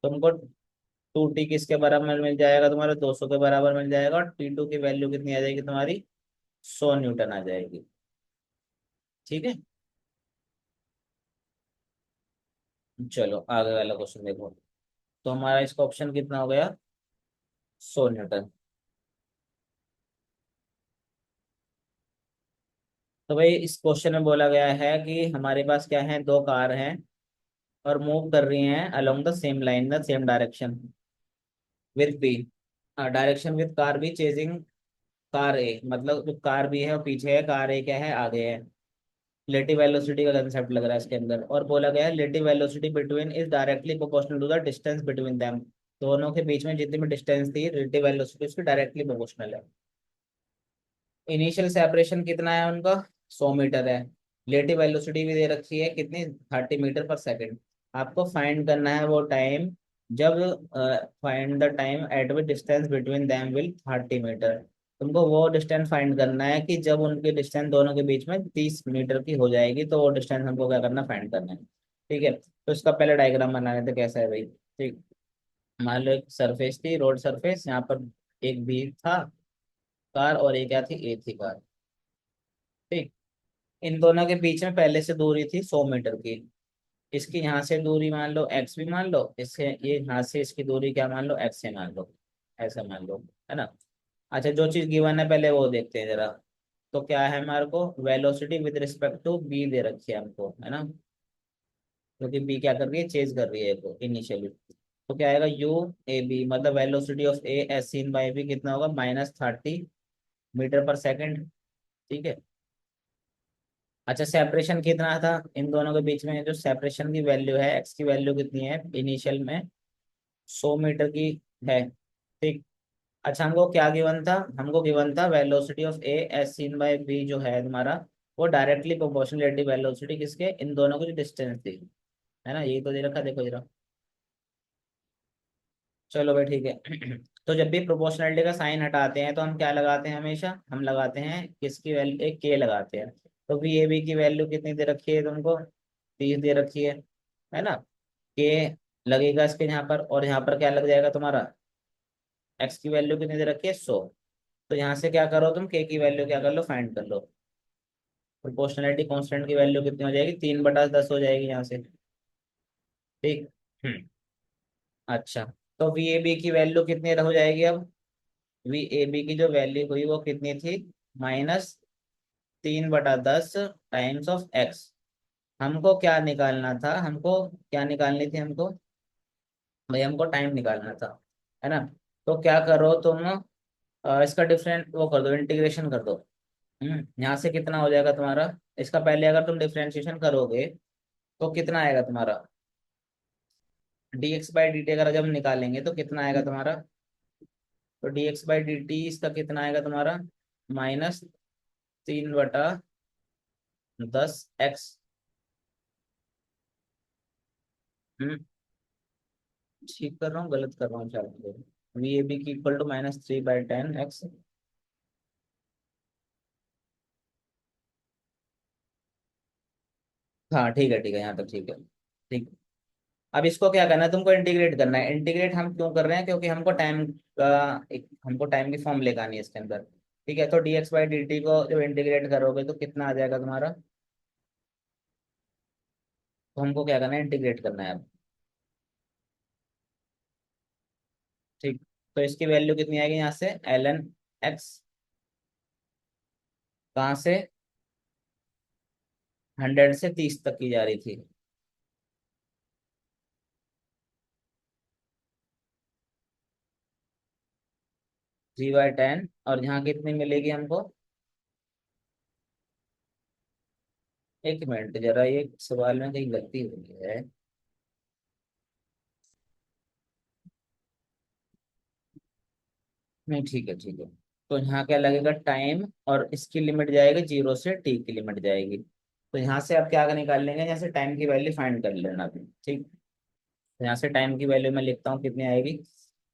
तुमको 2T किसके बराबर मिल जाएगा, तुम्हारे 200 के बराबर मिल जाएगा, और T2 की वैल्यू कितनी आ जाएगी तुम्हारी, 100 न्यूटन आ जाएगी। ठीक है। चलो आगे वाला क्वेश्चन देखो। तो हमारा इसका ऑप्शन कितना हो गया, 100 न्यूटन। तो भाई इस क्वेश्चन में बोला गया है कि हमारे पास क्या है, दो कार हैं और मूव कर रही हैं along the same line, the same direction with B, direction with car B chasing car A, मतलब जो कार बी है वो पीछे है, कार ए क्या है, आगे है। रिलेटिव वेलोसिटी का कंसेप्ट लग रहा है इसके अंदर, और बोला गया है relative velocity between is directly proportional to the distance between them. दोनों के बीच में जितनी भी डिस्टेंस थी, रिलेटिव वेलोसिटी उसकी डायरेक्टली प्रोपोर्शनल है। इनिशियल सेपरेशन कितना है उनका, 100 मीटर है। रिलेटिव वेलोसिटी भी दे रखी है कितनी, 30 मीटर पर सेकेंड। आपको फाइंड करना है वो टाइम जब, find the time at which distance between them will 30 metre. तुमको वो डिस्टेंस फाइंड करना है कि जब उनकी डिस्टेंस दोनों के बीच में 30 मीटर की हो जाएगी, तो वो डिस्टेंस हमको क्या करना, फाइंड करना है। ठीक है, तो इसका पहले डायग्राम बनाने थे, कैसा है भाई। ठीक। मान लो एक सरफेस थी, रोड सरफेस, यहाँ पर एक बी था कार, और एक क्या थी, ए थी कार। ठीक। इन दोनों के बीच में पहले से दूरी थी 100 मीटर की। इसकी यहाँ से दूरी मान लो एक्स भी मान लो, इससे ये यहाँ से इसकी दूरी क्या मान लो, एक्स से मान लो, ऐसा मान लो, है ना। अच्छा जो चीज गिवन है पहले वो देखते हैं जरा। तो क्या है हमारे को, velocity with respect to B दे रखी है हमको, है ना, क्योंकि बी क्या कर रही है, चेज कर रही है तो इनिशियली। तो क्या आएगा, यू ए बी, मतलब velocity of A as seen by B कितना होगा, -30 मीटर पर सेकेंड। ठीक है। अच्छा सेपरेशन कितना था इन दोनों के बीच में, जो सेपरेशन की वैल्यू है, एक्स की वैल्यू कितनी है इनिशियल में, 100 मीटर की है। ठीक। अच्छा हमको क्या गिवन था, हमको गिवन था velocity of A as seen by B जो है तुम्हारा, वो डायरेक्टली प्रोपोर्शनलिटी वेलोसिटी किसके, इन दोनों की जो डिस्टेंस थी, है ना, यही तो दे रखा, देखो जरा। चलो भाई ठीक है। तो जब भी प्रोपोर्शनलिटी का साइन हटाते हैं तो हम क्या लगाते हैं, हमेशा हम लगाते हैं किसकी वैल्यू, एक के लगाते हैं। तो वी ए बी की वैल्यू कितनी दे रखी है तुमको, 30 दे रखी है ना। के लगेगा इसके यहाँ पर, और यहाँ पर क्या लग जाएगा तुम्हारा, एक्स की वैल्यू कितनी दे रखी है, 100। तो यहाँ से क्या करो तुम, के की वैल्यू क्या कर लो, फाइंड कर लो। प्रोपोर्शनलिटी कांस्टेंट की वैल्यू कितनी हो जाएगी, 3/10 हो जाएगी यहाँ से। ठीक। हम्म। अच्छा, तो वी ए बी की वैल्यू कितनी हो जाएगी अब, वी ए बी की जो वैल्यू हुई वो कितनी थी, -3/10 टाइम्स ऑफ एक्स। हमको क्या निकालना था, हमको क्या निकालनी थी हमको, भाई हमको टाइम निकालना था, है ना। तो क्या करो तुम, इसका डिफरेंट वो कर दो, इंटीग्रेशन कर दो। यहाँ से कितना हो जाएगा तुम्हारा, इसका पहले अगर तुम डिफरेंशिएशन करोगे तो कितना आएगा तुम्हारा, dx/dt अगर जब निकालेंगे तो कितना आएगा तुम्हारा, तो dx/dt इसका कितना आएगा तुम्हारा, -3/10 x। हम्म। ठीक कर रहा हूँ, गलत कर रहा हूँ, चलो वी ए बी की इक्वल टू -3/10 x। हाँ ठीक है, ठीक है, यहाँ तक ठीक है। ठीक। अब इसको क्या करना है, तुमको इंटीग्रेट करना है। इंटीग्रेट हम क्यों कर रहे हैं, क्योंकि हमको टाइम का एक, हमको टाइम की फॉर्म लेकर है इसके अंदर। ठीक है, तो dx/dt को जब इंटीग्रेट करोगे तो कितना आ जाएगा तुम्हारा, तो हमको क्या करना है, इंटीग्रेट करना है अब। ठीक। तो इसकी वैल्यू कितनी आएगी यहाँ से, ln x, कहाँ से, 100 से 30 तक की जा रही थी। 3/10, और यहाँ कितनी मिलेगी हमको, एक मिनट जरा, ये सवाल में कहीं गलती हुई है। नहीं ठीक है, ठीक है। तो यहाँ क्या लगेगा, टाइम, और इसकी लिमिट जाएगी 0 से t की लिमिट जाएगी। तो यहाँ से आप क्या निकाल लेंगे, यहाँ से टाइम की वैल्यू फाइंड कर लेना अभी। ठीक। तो यहाँ से टाइम की वैल्यू मैं लिखता हूँ कितनी आएगी।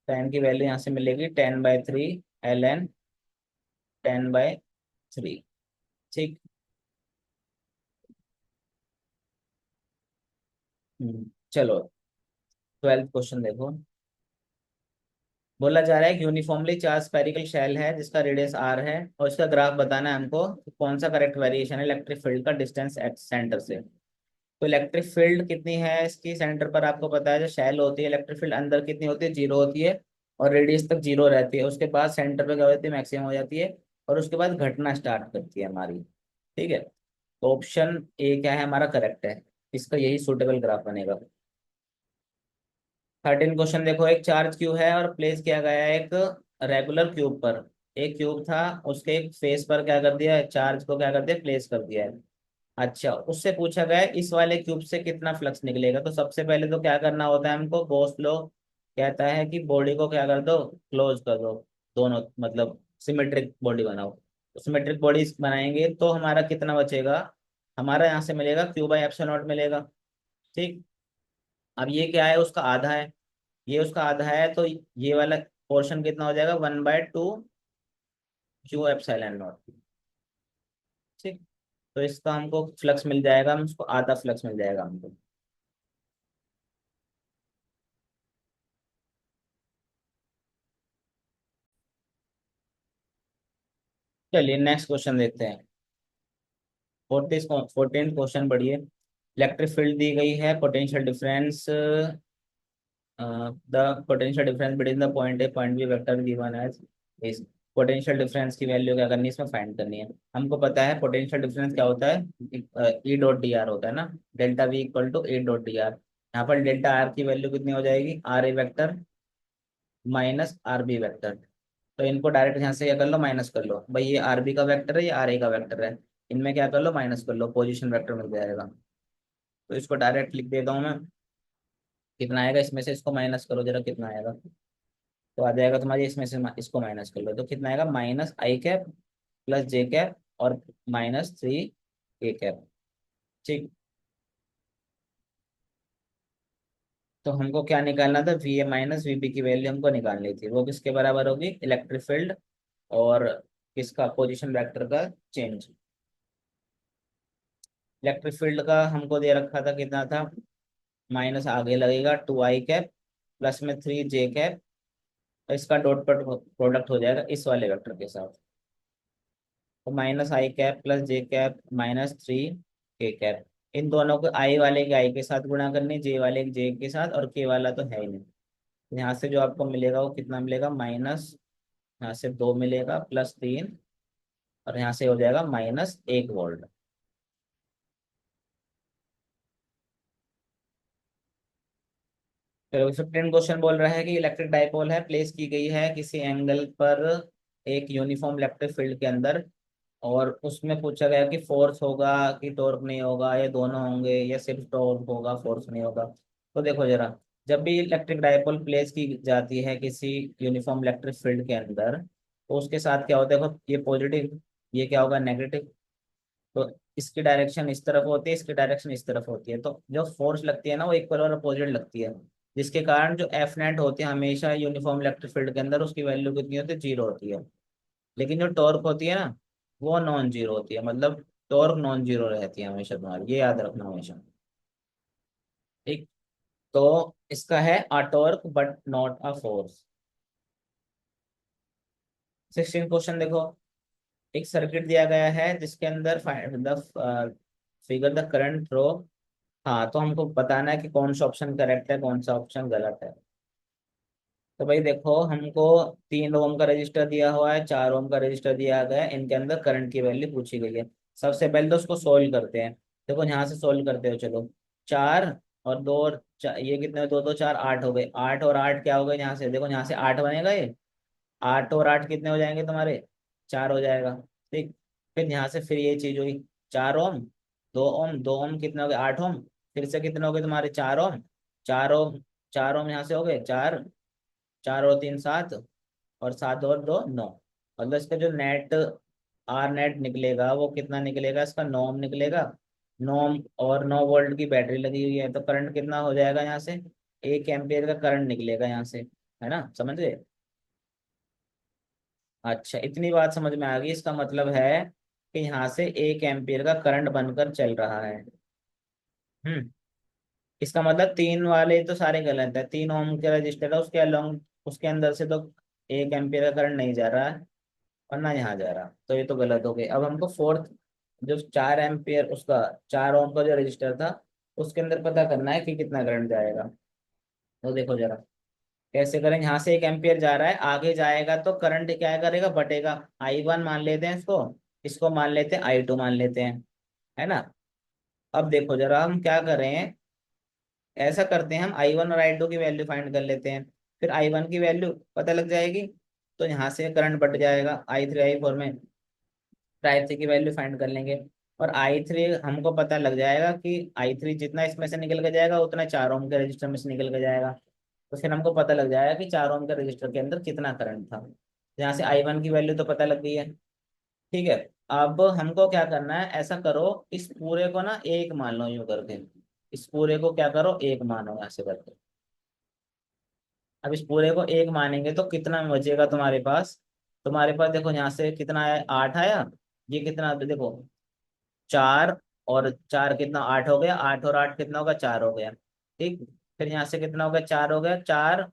टाइम की वैल्यू यहाँ से मिलेगी 10/3 ln 10/3। ठीक। चलो, 12th क्वेश्चन देखो। बोला जा रहा है कि यूनिफॉर्मली चार्ज स्फेरिकल शेल है जिसका रेडियस r है, और इसका ग्राफ बताना है हमको कि कौन सा करेक्ट वेरिएशन है इलेक्ट्रिक फील्ड का डिस्टेंस एट सेंटर से। तो इलेक्ट्रिक फील्ड कितनी है इसकी सेंटर पर, आपको पता है जो शेल होती है इलेक्ट्रिक फील्ड अंदर कितनी होती है, 0 होती है, और रेडियस तक 0 रहती है। उसके बाद सेंटर पे क्या हो जाती है, मैक्सिमम हो जाती है, और उसके बाद घटना स्टार्ट करती है हमारी। ठीक है, तो ऑप्शन ए क्या है हमारा, करेक्ट है, इसका यही सूटेबल ग्राफ बनेगा। 13 क्वेश्चन देखो, एक चार्ज क्यू है और प्लेस किया गया है एक रेगुलर क्यूब पर। एक क्यूब था, उसके एक फेस पर क्या कर दिया है, चार्ज को क्या कर दिया, प्लेस कर दिया है। अच्छा, उससे पूछा गया है इस वाले क्यूब से कितना फ्लक्स निकलेगा। तो सबसे पहले तो क्या करना होता है हमको, गॉस लॉ कहता है कि बॉडी को क्या कर दो, क्लोज कर दो, दोनों मतलब सिमेट्रिक बॉडी बनाओ। तो सिमेट्रिक बॉडी बनाएंगे तो हमारा कितना बचेगा, हमारा यहाँ से मिलेगा Q/ε0 मिलेगा। ठीक। अब ये क्या है, उसका आधा है, ये उसका आधा है, तो ये वाला पोर्शन कितना हो जाएगा, 1/2 Q/ε0। ठीक। तो इसका हमको फ्लक्स मिल जाएगा, हम उसको आधा फ्लक्स मिल जाएगा हमको। चलिए नेक्स्ट क्वेश्चन देखते हैं। 14th क्वेश्चन बढ़िए। इलेक्ट्रिक फील्ड दी गई है, potential difference, the potential difference between the point A point B vector given as is. Potential difference की वैल्यू क्या करनी है, इसमें फाइंड करनी है। हमको पता है पोटेंशियल डिफरेंस क्या होता है, E.dr होता है ना, delta we equal to E.dr। यहाँ पर डेल्टा आर की वैल्यू कितनी हो जाएगी, R A vector minus R B vector. तो इनको डायरेक्ट यहाँ से क्या कर लो, माइनस कर लो। भाई ये आर बी का वेक्टर है, ये आर ए का वेक्टर है, इनमें क्या कर लो, माइनस कर लो, पोजीशन वेक्टर मिल जाएगा। तो इसको डायरेक्ट लिख देता हूँ मैं, कितना आएगा इसमें से इसको माइनस करो जरा, कितना आएगा। तो आ जाएगा तुम्हारी, इसमें से इसको माइनस कर लो तो कितना आएगा, -i cap plus J cap और -3 ए कैप। ठीक। तो हमको क्या निकालना था, V A minus V B की वैल्यू हमको निकालनी थी। वो किसके बराबर होगी, इलेक्ट्रिक फील्ड और किसका, पोजीशन वेक्टर का चेंज। इलेक्ट्रिक फील्ड का हमको दे रखा था, कितना था, माइनस आगे लगेगा 2 i कैप प्लस में 3 j कैप, इसका डॉट प्रोडक्ट हो जाएगा इस वाले वेक्टर के साथ। तो -i cap plus j cap -3 k cap, इन दोनों को आई वाले के आई के साथ गुणा करनी, जे वाले के जे के साथ, और के वाला तो है ही नहीं। यहाँ से जो आपको मिलेगा वो कितना मिलेगा, माइनस, यहाँ से 2 मिलेगा प्लस 3, और यहाँ से हो जाएगा -1 वोल्ट। फिर 15 क्वेश्चन बोल रहा है कि इलेक्ट्रिक डाइपोल है, प्लेस की गई है किसी एंगल पर एक यूनिफॉर्म इलेक्ट्रिक फील्ड के अंदर, और उसमें पूछा गया कि फोर्स होगा कि टॉर्क नहीं होगा, या दोनों होंगे, या सिर्फ टॉर्क होगा फोर्स नहीं होगा। तो देखो जरा, जब भी इलेक्ट्रिक डाइपोल प्लेस की जाती है किसी यूनिफॉर्म इलेक्ट्रिक फील्ड के अंदर, तो उसके साथ क्या होता है, देखो ये पॉजिटिव, ये क्या होगा, नेगेटिव। तो इसकी डायरेक्शन इस तरफ होती है, इसकी डायरेक्शन इस तरफ होती है, तो जो फोर्स लगती है ना वो इक्वल और अपोजिट लगती है, जिसके कारण जो एफ नेट होती है हमेशा यूनिफॉर्म इलेक्ट्रिक फील्ड के अंदर उसकी वैल्यू कितनी होती है, 0 होती है। लेकिन जो टॉर्क होती है ना, वो नॉन जीरो होती है, मतलब टॉर्क नॉन जीरो रहती है हमेशा, तुम्हारी ये याद रखना हमेशा। ठीक। तो इसका है a torque but not a force. 16 question देखो, एक सर्किट दिया गया है जिसके अंदर find the figure the current through. हाँ, तो हमको बताना है कि कौन सा ऑप्शन करेक्ट है, कौन सा ऑप्शन गलत है। तो भाई देखो, हमको 3 ओम का रजिस्टर दिया हुआ है, 4 ओम का रजिस्टर दिया गया है, इनके अंदर करंट की वैल्यू पूछी गई है। सबसे पहले तो उसको सोल्व करते हैं। देखो यहाँ से सोल्व करते हो, चलो। 4 और 2 और ये कितने, 2 2 4 8 हो गए, 8 और 8 क्या हो गए, यहाँ से देखो, यहाँ से 8 बनेगा ये। 8 और 8 कितने हो जाएंगे तुम्हारे, 4 हो जाएगा। ठीक। फिर यहाँ से फिर ये चीज हुई, 4 ओम, 2 ओम, 2 ओम कितने हो गए, 8 ओम। फिर से कितने हो गए तुम्हारे, 4 ओम, 4 ओम, 4 ओम यहाँ से हो गए 4, 4 और 3 7, और 7 और 2 9। मतलब इसका जो नेट, आर नेट निकलेगा वो कितना निकलेगा, इसका 9 निकलेगा। 9 और 9 वोल्ट की बैटरी लगी हुई है, तो करंट कितना हो जाएगा यहाँ से, 1 एम्पियर का करंट निकलेगा यहाँ से, है ना, समझ गए। अच्छा, इतनी बात समझ में आ गई, इसका मतलब है कि यहाँ से 1 एम्पियर का करंट बनकर चल रहा है। हम्म। इसका मतलब 3 वाले तो सारे गलत है, 3 ओम के रजिस्टर है उसके अलोंग, उसके अंदर से तो 1 एम्पियर का करंट नहीं जा रहा है, और ना यहाँ जा रहा, तो ये तो गलत हो गई। अब हमको फोर्थ, जो 4 एम्पियर उसका, 4 ओम का जो रजिस्टर था, उसके अंदर पता करना है कि कितना करंट जाएगा। तो देखो जरा कैसे करें, यहाँ से 1 एम्पियर जा रहा है, आगे जाएगा तो करंट क्या करेगा, बटेगा। I1 मान लेते हैं इसको, इसको मान लेते हैं I2 मान लेते हैं, है ना। अब देखो जरा हम क्या करें, ऐसा करते हैं, हम I1 और I2 की वैल्यू फाइंड कर लेते हैं, फिर I1 की वैल्यू पता लग जाएगी, तो यहाँ से करंट बट जाएगा I3 I4 में, फिर I3 की वैल्यू फाइंड कर लेंगे। और I3 हमको पता लग जाएगा कि I3 जितना इसमें से निकल के जाएगा उतना 4 ओम के रजिस्टर में से निकल के जाएगा। तो फिर हमको पता लग जाएगा कि 4 ओम के रजिस्टर के अंदर कितना करंट था। यहाँ से I1 की वैल्यू तो पता लग गई है। ठीक है। अब हमको क्या करना है, ऐसा करो, इस पूरे को ना एक मान लो, यूं करके इस पूरे को क्या करो, एक मानो ऐसे करके। अब इस पूरे को एक मानेंगे तो कितना बचेगा तुम्हारे पास देखो, यहाँ से कितना आया, 8 आया। ये कितना देखो, 4 और 4 कितना, 8 हो गया, 8 और 8 कितना होगा, 4 हो गया। ठीक। फिर यहाँ से कितना हो गया, 4 हो गया, 4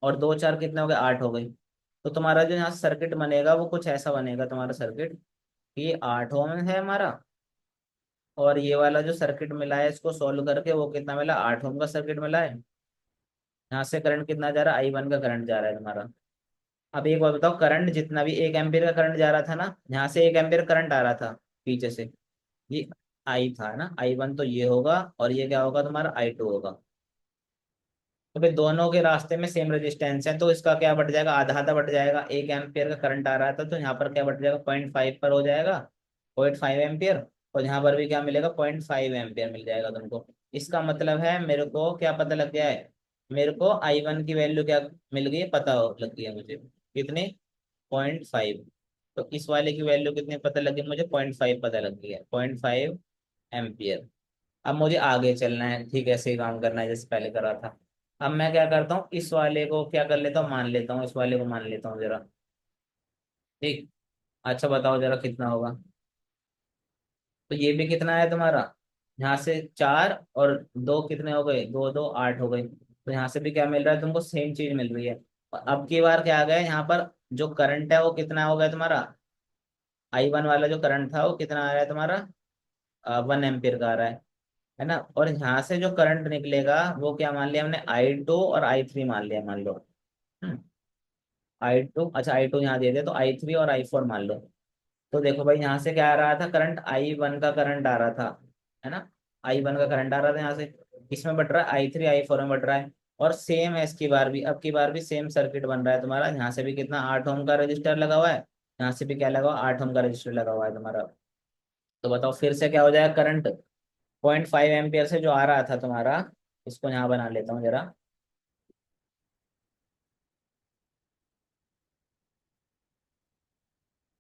और 2 4 कितने हो गए, 8 हो गई। तो तुम्हारा जो यहाँ सर्किट बनेगा वो कुछ ऐसा बनेगा तुम्हारा सर्किट, कि ये 8 ओम है हमारा, और ये वाला जो सर्किट मिला है इसको सोल्व करके वो कितना मिला, 8 ओम का सर्किट मिला है। यहाँ से करंट कितना जा रहा है, I1 का करंट जा रहा है तुम्हारा। अब एक बात बताओ, करंट जितना भी 1 एम्पियर का करंट जा रहा था ना, यहाँ से 1 एम्पियर करंट आ रहा था पीछे से, ये I था ना, I1 तो ये होगा, और ये क्या होगा तुम्हारा, I2 होगा। तो भाई दोनों के रास्ते में सेम रेजिस्टेंस है, तो इसका क्या बढ़ जाएगा, आधा आधा बढ़ जाएगा। 1 एम्पियर का करंट आ रहा था, तो यहाँ पर क्या बढ़ जाएगा, 0.5 पर हो जाएगा, 0.5 एम्पियर। और यहाँ पर भी क्या मिलेगा, 0.5 एम्पियर मिल जाएगा तुमको। इसका मतलब है मेरे को क्या पता लग गया है, मेरे को I1 की वैल्यू क्या मिल गई है, पता हो लग गई है मुझे, कितनी, 0.5। तो इस वाले की वैल्यू कितनी पता लगी मुझे, 0.5 पता लग गई है, 0.5 एम्पियर। अब मुझे आगे चलना है, ठीक है, ऐसे ही काम करना है जैसे पहले करा था। अब मैं क्या करता हूँ, इस वाले को क्या कर लेता हूँ, मान लेता हूँ, इस वाले को मान लेता हूँ जरा। ठीक। अच्छा बताओ जरा कितना होगा। तो ये भी कितना है तुम्हारा, यहाँ से 4 और 2 कितने हो गए, 2 2 8 हो गए। तो यहाँ से भी क्या मिल रहा है तुमको, सेम चीज मिल रही है। और अब की बार क्या आ गया यहाँ पर, जो करंट है वो कितना हो गया तुम्हारा, I1 वाला जो करंट था वो कितना आ रहा है तुम्हारा, 1 एम्पियर का आ रहा है ना। और यहाँ से जो करंट निकलेगा वो क्या मान लिया हमने, I2 और I3 मान लिया, मान लो। I2, अच्छा I2 यहाँ दे दे, तो I3 और I4 मान लो। तो देखो भाई यहाँ से क्या आ रहा था करंट, I1 का करंट आ रहा था, है ना। I1 का करंट आ रहा था यहाँ से, किसमें बट रहा है, I3 I4 में बट रहा है। और सेम है इसकी बार भी, अब की बार भी सेम सर्किट बन रहा है तुम्हारा। यहाँ से भी कितना, 8 ओम का रजिस्टर लगा हुआ है, यहाँ से भी क्या लगा हुआ, 8 ओम का रजिस्टर लगा हुआ है तुम्हारा। तो बताओ फिर से क्या हो जाएगा करंट, 0.5 एम्पियर से जो आ रहा था तुम्हारा, इसको यहाँ बना लेता हूँ जरा।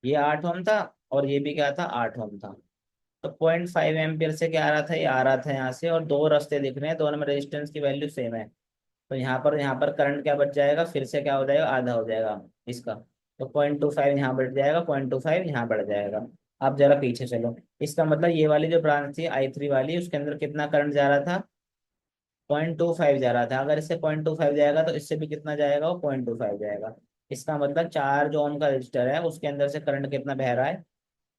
ये 8 ओम था, और ये भी क्या था, 8 ओम था। तो 0.5 एम्पियर से क्या आ रहा था, ये आ रहा था यहाँ से, और दो रास्ते दिख रहे हैं, दोनों में रेजिस्टेंस की वैल्यू सेम है। तो यहाँ पर करंट क्या बच जाएगा, फिर से क्या हो जाएगा, आधा हो जाएगा इसका। तो 0.25 यहाँ बढ़ जाएगा, 0.25 यहाँ बढ़ जाएगा। अब जरा पीछे चलो। इसका मतलब ये वाली जो ब्रांच थी I3 वाली, उसके अंदर कितना करंट जा रहा था, 0.25 जा रहा था। अगर इससे 0.25 जाएगा तो इससे भी कितना जाएगा, वो 0.25 जाएगा। इसका मतलब 4 जो ओम का रजिस्टर है उसके अंदर से करंट कितना बह रहा है,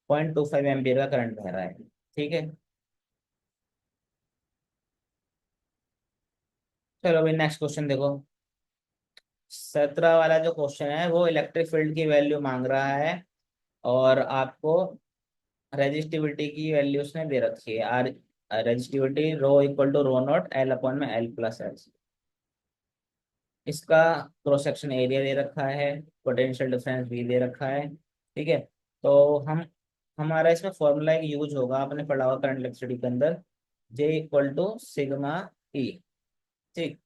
0.25 एम्पियर का करंट बह रहा है। ठीक है। चलो भाई नेक्स्ट क्वेश्चन देखो। 17 वाला जो क्वेश्चन है वो इलेक्ट्रिक फील्ड की वैल्यू मांग रहा है, और आपको रेजिस्टिविटी की वैल्यू उसने दे रखी है, R resistivity rho equal to rho not L upon में एल प्लस एल। इसका क्रॉस सेक्शन एरिया दे रखा है, पोटेंशियल डिफरेंस भी दे रखा है। ठीक है। तो हम हमारा इसमें फॉर्मूला एक यूज होगा, आपने पढ़ा होगा करंट इलेक्ट्रिसिटी के अंदर, जे इक्वल टू सिग्मा ई। ठीक।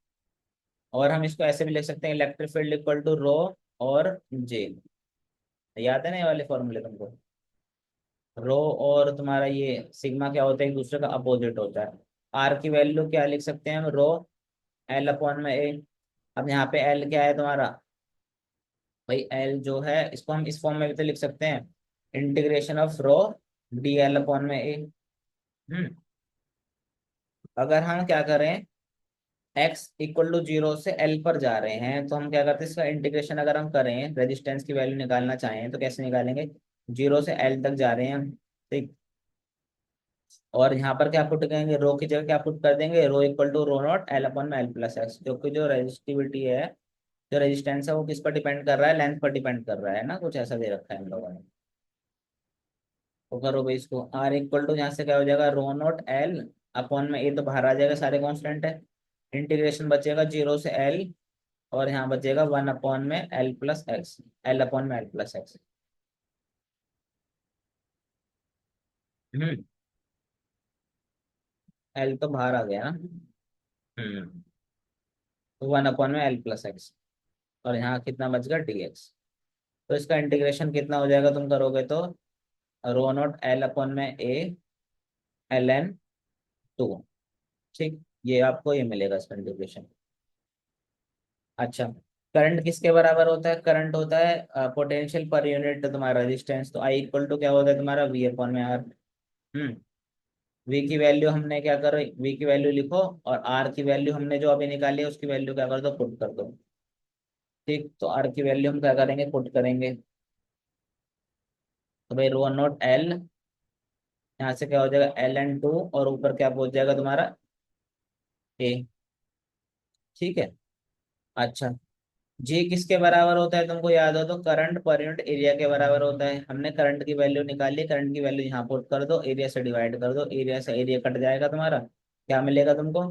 और हम इसको ऐसे भी लिख सकते हैं, इलेक्ट्रिक फील्ड इक्वल टू रो और जे। याद है ना ये वाले फॉर्मूले तुमको, रो और तुम्हारा ये सिग्मा क्या होता है, एक दूसरे का अपोजिट होता है। आर की वैल्यू क्या लिख सकते हैं हम, रो एल अपॉन में ए। अब यहाँ पे एल क्या है तुम्हारा, भाई एल जो है इसको हम इस फॉर्म में भी तो लिख सकते हैं, integration of rho D L upon में ए। हम्म। अगर हम क्या करें, x इक्वल टू 0 से l पर जा रहे हैं, तो हम क्या करते हैं, इसका इंटीग्रेशन अगर हम करें, रेजिस्टेंस की वैल्यू निकालना चाहें तो कैसे निकालेंगे, 0 से l तक जा रहे हैं हम। ठीक। और यहाँ पर क्या पुट करेंगे, रो की जगह क्या पुट कर देंगे, rho equal to rho not L अपन में एल प्लस एक्स, जो कि जो रेजिस्टिविटी है, जो रेजिस्टेंस है वो किस पर डिपेंड कर रहा है, लेंथ पर डिपेंड कर रहा है ना, कुछ ऐसा दे रखा है हम लोगों ने। तो करो भाई इसको, आर इक्वल टू यहाँ से क्या हो जाएगा, रो नॉट एल अपॉन में ए, तो बाहर आ जाएगा, सारे कॉन्स्टेंट है। इंटीग्रेशन बचेगा 0 से एल, और यहाँ बचेगा 1 अपॉन में L plus x, L upon में एल प्लस एक्स। हम्म। एल तो बाहर आ गया ना। हम्म। 1 अपॉन में एल प्लस एक्स, और यहाँ कितना बच गया डी एक्स। तो इसका इंटीग्रेशन कितना हो जाएगा तुम करोगे तो, रो नॉट एल अपॉन में ए एल एन 2। ठीक। ये आपको ये मिलेगा इसका इंटीग्रेशन। अच्छा, करंट किसके बराबर होता है, करंट होता है पोटेंशियल पर यूनिट तुम्हारा रेजिस्टेंस। तो आई इक्वल टू क्या होता है तुम्हारा, वी अपॉन में आर। हम्म। वी की वैल्यू हमने क्या करो, वी की वैल्यू लिखो, और आर की वैल्यू हमने जो अभी निकाली है उसकी वैल्यू क्या कर दो, पुट कर दो। ठीक। तो आर की वैल्यू हम क्या करेंगे, पुट करेंगे। तो भाई रो नॉट एल, यहाँ से क्या हो जाएगा एल एन 2, और ऊपर क्या पहुंच जाएगा तुम्हारा ए। ठीक है। अच्छा, जी किसके बराबर होता है तुमको याद हो तो, करंट पर यूनिट एरिया के बराबर होता है। हमने करंट की वैल्यू निकाली, करंट की वैल्यू यहाँ पुट कर दो, एरिया से डिवाइड कर दो, एरिया से एरिया कट जाएगा तुम्हारा, क्या मिलेगा तुमको,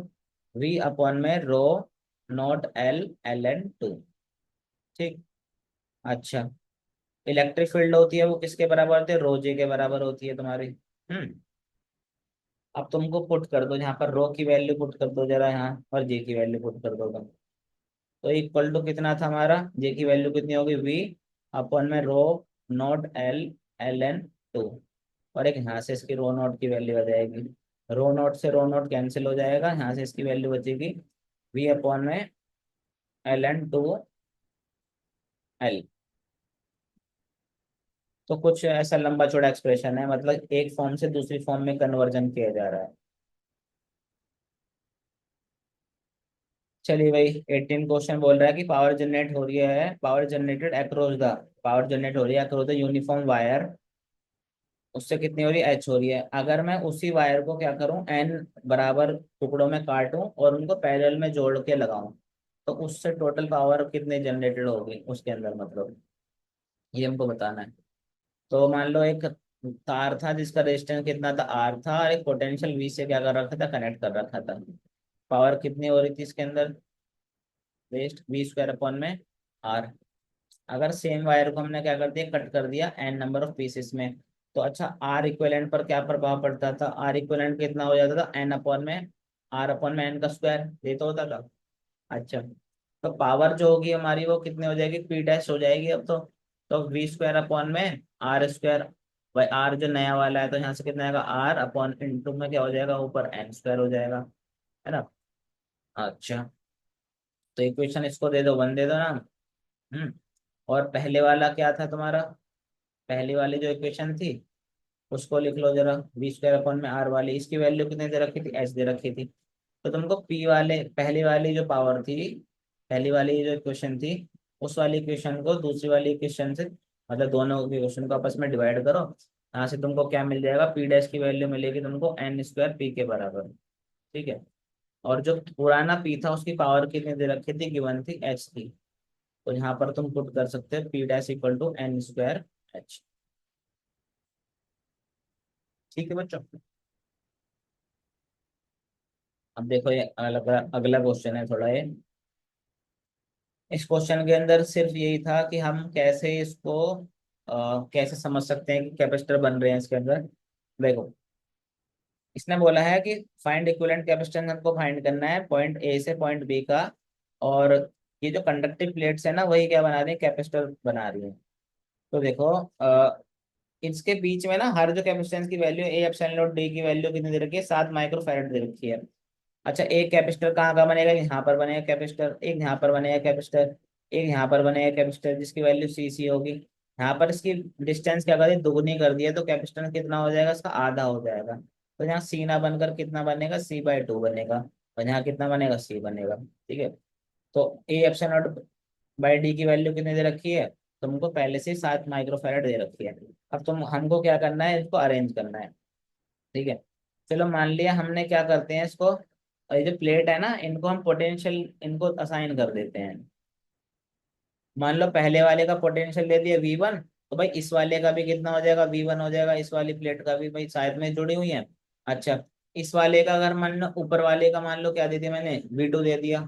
वी अपॉन में रो नॉट एल एल एन 2। ठीक। अच्छा, इलेक्ट्रिक फील्ड होती है वो किसके बराबर होती है, रो जे के बराबर होती है तुम्हारी। हम्म। अब तुमको पुट कर दो, यहाँ पर रो की वैल्यू पुट कर दो जरा यहाँ, और जे की वैल्यू पुट कर दो तुम। तो इक्वल टू कितना था हमारा, जे की वैल्यू कितनी होगी, वी अपॉन में रो नॉट एल एल एन 2, और एक यहाँ से इसकी रो नॉट की वैल्यू आ जाएगी। रो नोट से रो नोट कैंसिल हो जाएगा, यहाँ से इसकी वैल्यू बचेगी वी अपॉन में एल एन टू एल। तो कुछ ऐसा लंबा चौड़ा एक्सप्रेशन है, मतलब एक फॉर्म से दूसरी फॉर्म में कन्वर्जन किया जा रहा है। चलिए भाई, 18 क्वेश्चन बोल रहा है कि पावर जनरेट हो रही है, power generated across the, power generate हो रही है अक्रॉस द यूनिफॉर्म वायर, उससे कितनी हो रही है, एच हो रही है। अगर मैं उसी वायर को क्या करूं, एन बराबर टुकड़ों में काटूं और उनको पैरेलल में जोड़ के लगाऊं, तो उससे टोटल पावर कितने जनरेटेड होगी उसके अंदर, मतलब ये हमको बताना है। तो मान लो एक तार था जिसका रेजिस्टेंस कितना था, आर था, और एक पोटेंशियल वी से क्या कर रखा था, कनेक्ट कर रखा था। पावर कितनी हो रही थी इसके अंदर, रेस्ट वी स्क्वायर अपॉन में आर। अगर सेम वायर को हमने क्या कर दिया, कट कर दिया एन नंबर ऑफ पीसेस में, तो अच्छा आर इक्विवेलेंट पर क्या प्रभाव पड़ता था, आर इक्विवेलेंट कितना हो जाता था, एन अपॉन में आर अपॉन में एन का स्क्वायर, ये तो होता था। अच्छा, तो पावर जो होगी हमारी वो कितनी हो जाएगी, पी डैश हो जाएगी अब तो वी स्क्वायर अपॉन में आर स्क्वायर। भाई आर जो नया वाला है तो यहाँ से कितना आएगा, आर अपॉन इंटू में क्या हो जाएगा, ऊपर एन स्क्वायर हो जाएगा, है ना। अच्छा, तो इक्वेशन इसको दे दो, वन दे दो ना। हम्म। और पहले वाला क्या था तुम्हारा, पहली वाली जो इक्वेशन थी उसको लिख लो जरा, बी स्क्वायर अपॉन में आर वाली, इसकी वैल्यू कितने दे रखी थी, एच दे रखी थी। तो तुमको पी वाले पहली वाली जो पावर थी, पहली वाली जो इक्वेशन थी, उस वाली इक्वेशन को दूसरी वाली इक्वेशन से, मतलब दोनों इक्वेशन को आपस में डिवाइड करो, यहाँ से तुमको क्या मिल जाएगा, पी डैश की वैल्यू मिलेगी तुमको एन स्क्वायर पी के बराबर। ठीक है। और जो पुराना पी था उसकी पावर कितनी दे रखी थी, गिवन थी, एच थी। तो यहाँ पर तुम पुट कर सकते हो P dash equal to N square H. ठीक है बच्चों। अब देखो ये अगला अगला क्वेश्चन है थोड़ा ये। इस क्वेश्चन के अंदर सिर्फ यही था कि हम कैसे इसको कैसे समझ सकते हैं कि कैपेसिटर बन रहे हैं इसके अंदर। देखो, इसने बोला है कि फाइंड इक्विवेलेंट कैपेसिटेंस हमको फाइंड करना है पॉइंट ए से पॉइंट बी का, और ये जो कंडक्टिव प्लेट्स है ना वही क्या बना रही है, कैपेसिटर बना रही है। तो देखो, इसके बीच में ना हर जो कैपेसिटेंस की value A epsilon not D की वैल्यू कितनी दे रखी है, 7 माइक्रो फैराड दे रखी है। अच्छा, एक कैपेसिटर कहाँ का बनेगा, यहाँ पर बनेगा कैपेसिटर, एक यहाँ पर बनेगा कैपेसिटर, एक यहाँ पर बनेगा कैपेसिटर जिसकी वैल्यू सी सी होगी। यहाँ पर इसकी डिस्टेंस क्या कर दी, दुगनी कर दी है, तो कैपेसिटर कितना हो जाएगा, इसका आधा हो जाएगा। तो यहाँ सी ना बनकर कितना बनेगा, C/2 बनेगा, और यहाँ कितना बनेगा, सी बनेगा। ठीक है। तो A epsilon not by D की वैल्यू कितनी दे रखी है, तुमको पहले से 7 माइक्रोफैराड दे रखी है। अब तुम हमको क्या करना है, इसको अरेंज करना है। ठीक है। चलो मान लिया हमने, क्या करते हैं इसको, और ये जो प्लेट है ना इनको हम पोटेंशियल इनको असाइन कर देते हैं। मान लो पहले वाले का पोटेंशियल दे दिया V1, तो भाई इस वाले का भी कितना हो जाएगा, V1 हो जाएगा, इस वाली प्लेट का भी, भाई साइड में जुड़ी हुई है। अच्छा, इस वाले का अगर मान लो, ऊपर वाले का मान लो क्या दे दिया मैंने, V2 दे दिया,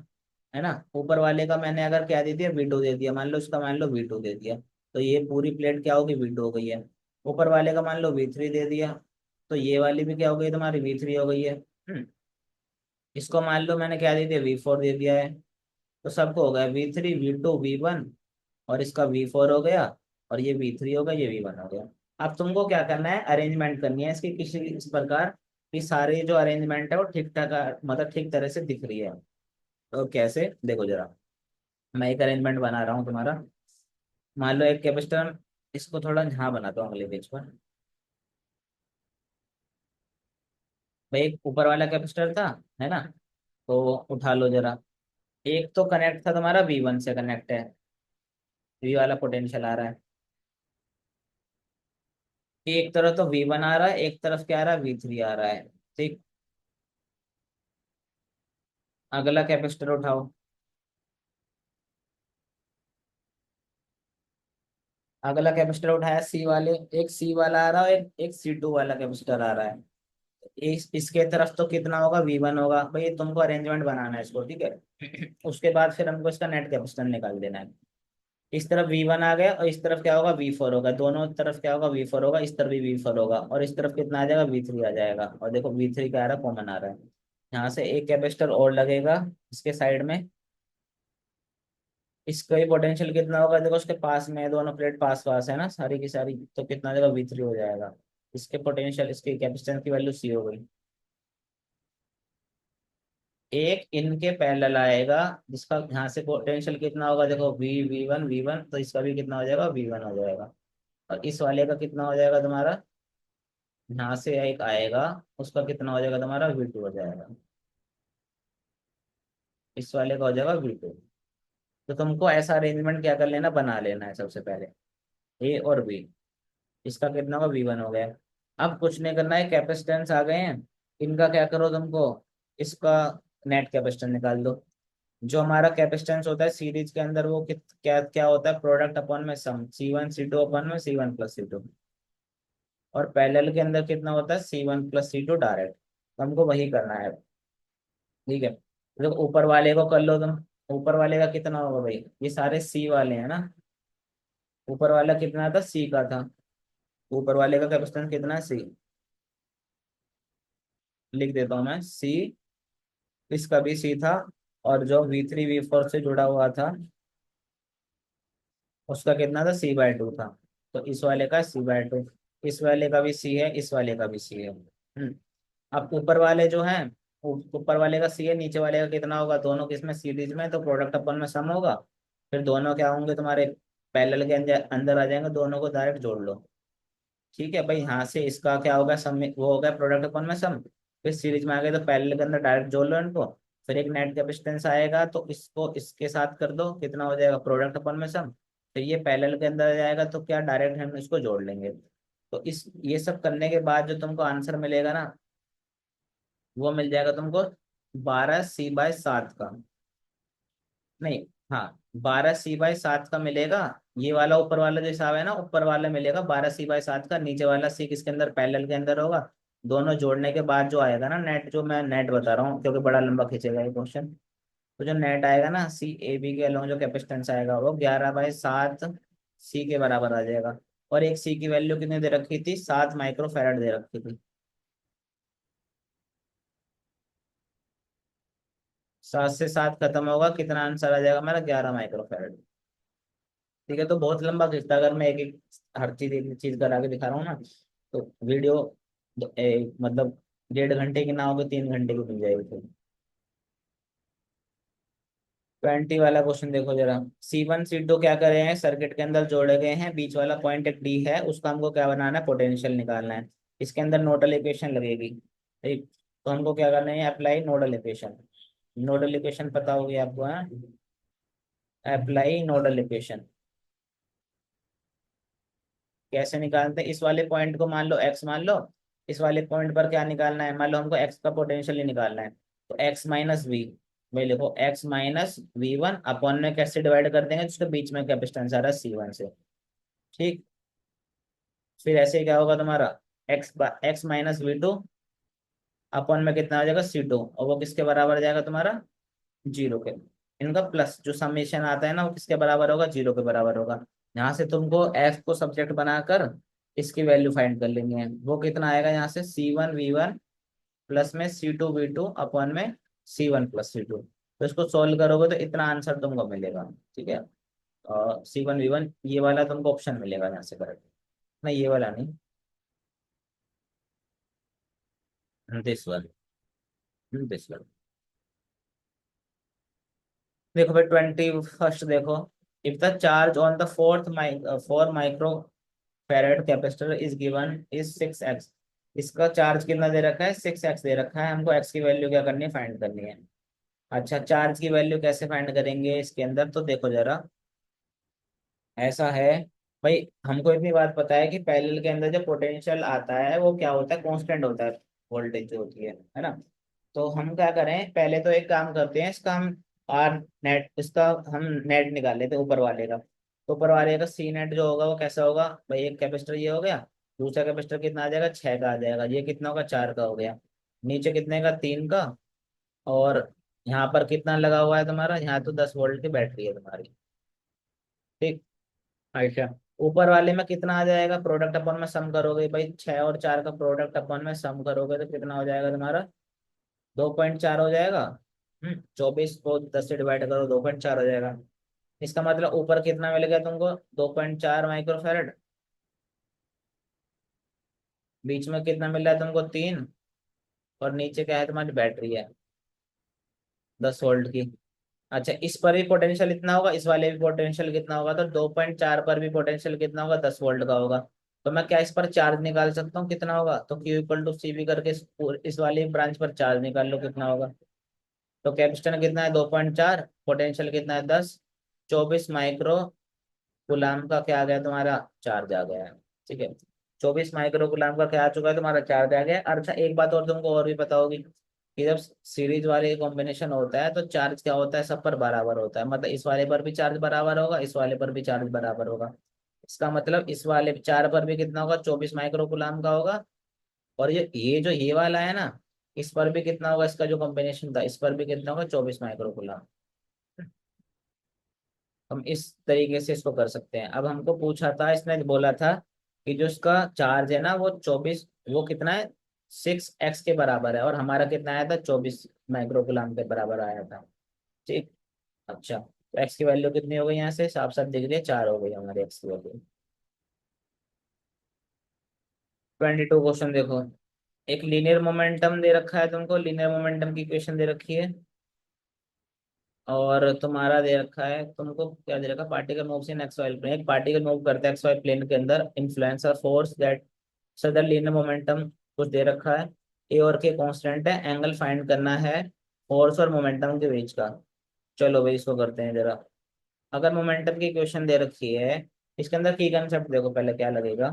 है ना। ऊपर वाले का मैंने अगर क्या दे दिया, V2 दे दिया, मान लो इसका मान लो V2 दे दिया, तो ये पूरी प्लेट क्या होगी, V2 हो गई है। ऊपर वाले का मान लो V3 दे दिया, तो ये वाली भी क्या हो गई तुम्हारी, V3 हो गई है। इसको मान लो मैंने क्या दे दिया, V4 दे दिया है। तो सबको हो गया V3 V2 V1, और इसका V4 हो गया, और ये V3 हो गया, ये V1 हो गया। अब तुमको क्या करना है, अरेंजमेंट करनी है इसकी किसी इस प्रकार कि सारी जो अरेंजमेंट है वो ठीक ठाक, मतलब ठीक तरह से दिख रही है। तो कैसे, देखो जरा, मैं एक अरेंजमेंट बना रहा हूँ तुम्हारा। मान लो एक कैपेसिटर, इसको थोड़ा यहाँ बनाता हूँ अगले पेज पर। भाई एक ऊपर वाला कैपेसिटर था, है ना, तो उठा लो जरा। एक तो कनेक्ट था तुम्हारा, V1 से कनेक्ट है, वी वाला पोटेंशियल आ रहा है। एक तरफ तो V1 आ रहा है, एक तरफ क्या आ रहा है, V3 आ रहा है। ठीक। अगला कैपेसिटर उठाओ। अगला कैपेसिटर उठाया सी वाले, एक सी वाला आ रहा है, एक C2 वाला कैपेसिटर आ रहा है। इसके तरफ तो कितना होगा, V1 होगा। भाई तुमको अरेंजमेंट बनाना है इसको, ठीक है। उसके बाद फिर हमको इसका नेट कैपेसिटर निकाल देना है। इस तरफ V1 आ गया, और इस तरफ क्या होगा, V4 होगा, दोनों तरफ क्या होगा, V4 होगा, इस तरफ भी V4 होगा, और इस तरफ कितना आ जाएगा, V3 आ जाएगा। और देखो V3 क्या आ रहा है, कॉमन आ रहा है। यहाँ से एक कैपेसिटर और लगेगा इसके साइड में। इसका ही पोटेंशियल कितना होगा, देखो उसके पास में है, दोनों प्लेट पास पास है ना सारी की सारी, तो कितना आ जाएगा, V3 हो जाएगा। इसके पोटेंशियल, इसके कैपेसिटेंस की वैल्यू सी हो गई। एक इनके पैरेलल आएगा, जिसका यहाँ से पोटेंशियल कितना होगा, देखो वी वन, तो इसका भी कितना हो जाएगा, वी वन हो जाएगा। और इस वाले का कितना हो जाएगा तुम्हारा, यहाँ से एक आएगा, उसका कितना हो जाएगा तुम्हारा, वी टू हो जाएगा। इस वाले का हो जाएगा वी टू। तो तुमको ऐसा अरेंजमेंट क्या कर लेना, बना लेना है सबसे पहले, ए और बी। इसका कितना होगा, वी वन हो गया। अब कुछ नहीं करना है, कैपेसिटेंस आ गए हैं, इनका क्या करो तुमको, इसका नेट कैपेसिटेंस निकाल दो। जो हमारा कैपेसिटेंस होता है सीरीज के अंदर, वो क्या क्या होता है, प्रोडक्ट अपॉन में सम, C1 C2 अपॉन में C1 + C2। और पैरेलल के अंदर कितना होता है, C1 + C2 डायरेक्ट। तो हमको वही करना है। ठीक है, तो ऊपर वाले को कर लो तुम। ऊपर वाले का कितना होगा भाई, ये सारे सी वाले हैं ना। ऊपर वाला कितना था, सी का था। ऊपर वाले का कैपेसिटेंस कितना है, सी। लिख देता हूँ मैं, सी। इसका भी सी था। और जो V3 V4 से जुड़ा हुआ था, उसका कितना था, C/2 था। तो इस वाले का C/2। इस वाले का भी सी है, इस वाले का भी सी है। अब ऊपर वाले जो हैं, ऊपर वाले का सी है, नीचे वाले का कितना होगा, दोनों किसमें, सीरीज में, तो प्रोडक्ट अपन में सम होगा। फिर दोनों क्या होंगे तुम्हारे, पैरेलल के अंदर अंदर आ जाएंगे, दोनों को डायरेक्ट जोड़ लो। ठीक है भाई, यहाँ से इसका क्या होगा, सम वो हो गया प्रोडक्ट अपन में सम। फिर सीरीज में आ गए तो पैरेलल के अंदर डायरेक्ट जोड़ लो इनको। फिर एक नेट कैपेसिटेंस आएगा, तो इसको इसके साथ कर दो, कितना हो जाएगा, प्रोडक्ट अपन में सम। फिर ये पैरेलल के अंदर आ जाएगा, तो क्या डायरेक्ट हम इसको जोड़ लेंगे। तो इस ये सब करने के बाद जो तुमको आंसर मिलेगा ना, वो मिल जाएगा तुमको 12C/7 का। नहीं, हाँ, 12C/7 का मिलेगा। ये वाला ऊपर वाला जो हिसाब है ना, ऊपर वाला मिलेगा 12C/7 का, नीचे वाला सी किसके अंदर, पैरेलल के अंदर होगा। दोनों जोड़ने के बाद जो आएगा ना नेट, जो मैं नेट बता रहा हूँ क्योंकि बड़ा लंबा खींचेगा ये क्वेश्चन। तो जो नेट आएगा ना, C AB के अलॉन्ग जो कैपेसिटेंस आएगा, वो 11/7 सी के बराबर आ जाएगा। और एक सी की वैल्यू कितनी दे रखी थी, 7 माइक्रो फैराड दे रखी थी। 7 से 7 खत्म होगा, कितना आंसर आ जाएगा मेरा, 11 माइक्रो फैराड। ठीक है, तो बहुत लंबा खिंचता अगर मैं एक एक हर चीज एक चीज करा के दिखा रहा हूँ ना, तो वीडियो मतलब 1.5 घंटे की ना होगी, 3 घंटे की बन जाएगी फिर। 20 वाला क्वेश्चन देखो जरा। C1 C2 क्या करे हैं, सर्किट के अंदर जोड़े गए हैं, बीच वाला पॉइंट एक डी है, उसका हमको क्या बनाना है, पोटेंशियल निकालना है। इसके अंदर नोडल इक्वेशन लगेगी। ठीक, तो हमको क्या करना है, apply nodal equation. Nodal equation पता होगी आपको, है। अप्लाई नोडल इक्वेशन कैसे निकालते हैं, इस वाले पॉइंट को मान लो एक्स मान लो। इस वाले पॉइंट पर क्या निकालना है, मान लो हमको एक्स का पोटेंशियल ही निकालना है। तो x - v, भाई लिखो x - v1 अपॉन में कैसे डिवाइड कर देंगे, जिसके बीच में कैपेसिटेंस आ रहा है C1 से। ठीक, फिर ऐसे क्या होगा तुम्हारा, x - v2 अपॉन में कितना आ जाएगा, C2, और वो किसके बराबर आ जाएगा तुम्हारा, जीरो के। इनका प्लस जो समेशन आता है ना, वो किसके बराबर होगा, जीरो के बराबर होगा। यहाँ से तुमको एफ को सब्जेक्ट बनाकर इसकी वैल्यू फाइंड कर लेनी है। वो कितना आएगा, यहाँ से C1 V1 प्लस में C2 V2 अपॉन में C1 + C2। तो इसको सोल्व करोगे तो इतना आंसर तुमको मिलेगा। ठीक है, C1 V1 ये वाला तुमको ऑप्शन मिलेगा यहाँ से करेक्ट। नहीं, ये वाला नहीं, दिस वन, दिस वन। देखो भाई 21st देखो। If the charge on the 4 micro farad capacitor is given is 6x। इसका चार्ज कितना दे रखा है, 6x दे रखा है, हमको x की वैल्यू क्या करनी है, फाइंड करनी है। अच्छा, चार्ज की वैल्यू कैसे फाइंड करेंगे इसके अंदर, तो देखो जरा, ऐसा है भाई। हमको इतनी बात पता है कि पैरेलल के अंदर जो पोटेंशियल आता है वो क्या होता है, कांस्टेंट होता है। वोल्टेज जो होती है ना। तो हम क्या करें, पहले तो एक काम करते हैं, इसका हम आर नेट, इसका हम नेट निकाल लेते हैं ऊपर वाले का। तो ऊपर वाले का सी नेट जो होगा वो कैसा होगा भाई, एक कैपेसिटर ये हो गया, दूसरा कैपेसिटर कितना आ जाएगा, 6 का आ जाएगा, ये कितना होगा, 4 का हो गया। नीचे कितने का, 3 का। और यहाँ पर कितना लगा हुआ है तुम्हारा, यहाँ तो 10 वोल्ट की बैटरी है तुम्हारी। ठीक, अच्छा, ऊपर वाले में कितना आ जाएगा, प्रोडक्ट अपन में सम करोगे भाई, 6 और 4 का प्रोडक्ट अपन में सम करोगे तो कितना हो जाएगा तुम्हारा, 2.4 हो जाएगा। 24 को 10 से डिवाइड करो, 2.4 हो जाएगा। इसका मतलब ऊपर कितना मिलेगा तुमको, 2.4 माइक्रो फैरड। बीच में कितना मिल रहा है तुमको, 3। और नीचे क्या है, तुम्हारी बैटरी है। 10 वोल्ट की। अच्छा, इस पर भी पोटेंशियल इतना होगा, इस वाले भी पोटेंशियल कितना होगा, तो 2.4 पर भी पोटेंशियल कितना होगा, 10 वोल्ट का होगा। तो मैं क्या इस पर चार्ज निकाल सकता हूँ, कितना होगा, तो Q equal to C B करके इस वाली ब्रांच पर चार्ज निकाल लो कितना होगा। तो कैपेसिटेंस कितना है, 2.4, पोटेंशियल कितना है 10, 24 माइक्रो गुलाम का क्या आ गया तुम्हारा, चार्ज आ गया है। ठीक है, 24 माइक्रो गुलाम का क्या आ चुका है, तुम्हारा चार्ज आ गया है। अच्छा, एक बात और तुमको और भी पता होगी कि जब सीरीज वाले कॉम्बिनेशन होता है तो चार्ज क्या होता है, सब पर बराबर होता है। मतलब इस वाले पर भी चार्ज बराबर होगा, इस वाले पर भी चार्ज बराबर होगा। इसका मतलब इस वाले चार पर भी कितना होगा, 24 माइक्रो गुलाम का होगा। और ये जो ये वाला है ना, इस पर भी कितना होगा, इसका जो कॉम्बिनेशन था इस पर भी कितना होगा, 24 माइक्रो गुलाम। हम इस तरीके से इसको कर सकते हैं। अब हमको पूछा था, इसने बोला था कि जो इसका चार्ज है ना वो 24, वो कितना है, 6x के बराबर है, और हमारा कितना आया था, 24 माइक्रो गुलाम के बराबर आया था। ठीक। अच्छा, तो एक्स की वैल्यू कितनी हो गई, यहाँ से साफ साफ दिख रही है, 4 हो गई हमारी एक्स की वैल्यू। 22 क्वेश्चन देखो। एक लीनियर मोमेंटम दे रखा है तुमको, लीनियर मोमेंटम की इक्वेशन दे रखी है। और तुम्हारा दे रखा है तुमको, क्या दे रखा है, particle moves in X Y plane. एक पार्टिकल मूव करता है एक्स वाई प्लेन के अंदर, इन्फ्लुएंस और फोर्स दैट सदर लीनियर मोमेंटम कुछ दे रखा है। ए और के कांस्टेंट है, एंगल फाइंड करना है फोर्स और मोमेंटम के बीच का। चलो भाई इसको करते हैं जरा। अगर मोमेंटम की इक्वेशन दे रखी है, इसके अंदर की कंसेप्ट देखो पहले क्या लगेगा।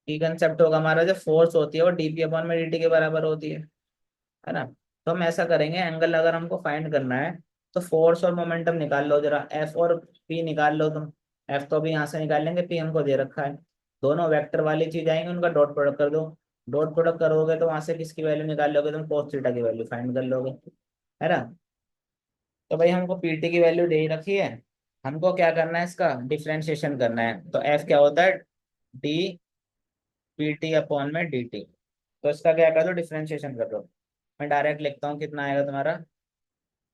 की कंसेप्ट होगा हमारा, जो फोर्स होती है वो डीपी अपॉन में dt के बराबर होती है ना। तो हम ऐसा करेंगे, एंगल अगर हमको फाइंड करना है तो फोर्स और मोमेंटम निकाल लो जरा, एफ और पी निकाल लो तुम। एफ तो अभी यहाँ से निकाल लेंगे, पी हमको दे रखा है। दोनों वेक्टर वाली चीज आएंगे, उनका डॉट प्रोडक्ट कर दो। डॉट प्रोडक्ट करोगे तो वहां से किसकी वैल्यू निकाल लोगे तुम, cos थीटा की वैल्यू फाइंड कर लोगे, है ना। तो भाई हमको पीटी की वैल्यू दे ही रखी है, हमको क्या करना है, इसका डिफ्रेंशिएशन करना है। तो एफ क्या होता है, डी पी टी अपॉन में डी टी। तो इसका क्या कर दो, डिफ्रेंशिएशन कर दो। मैं डायरेक्ट लिखता हूँ, कितना आएगा तुम्हारा,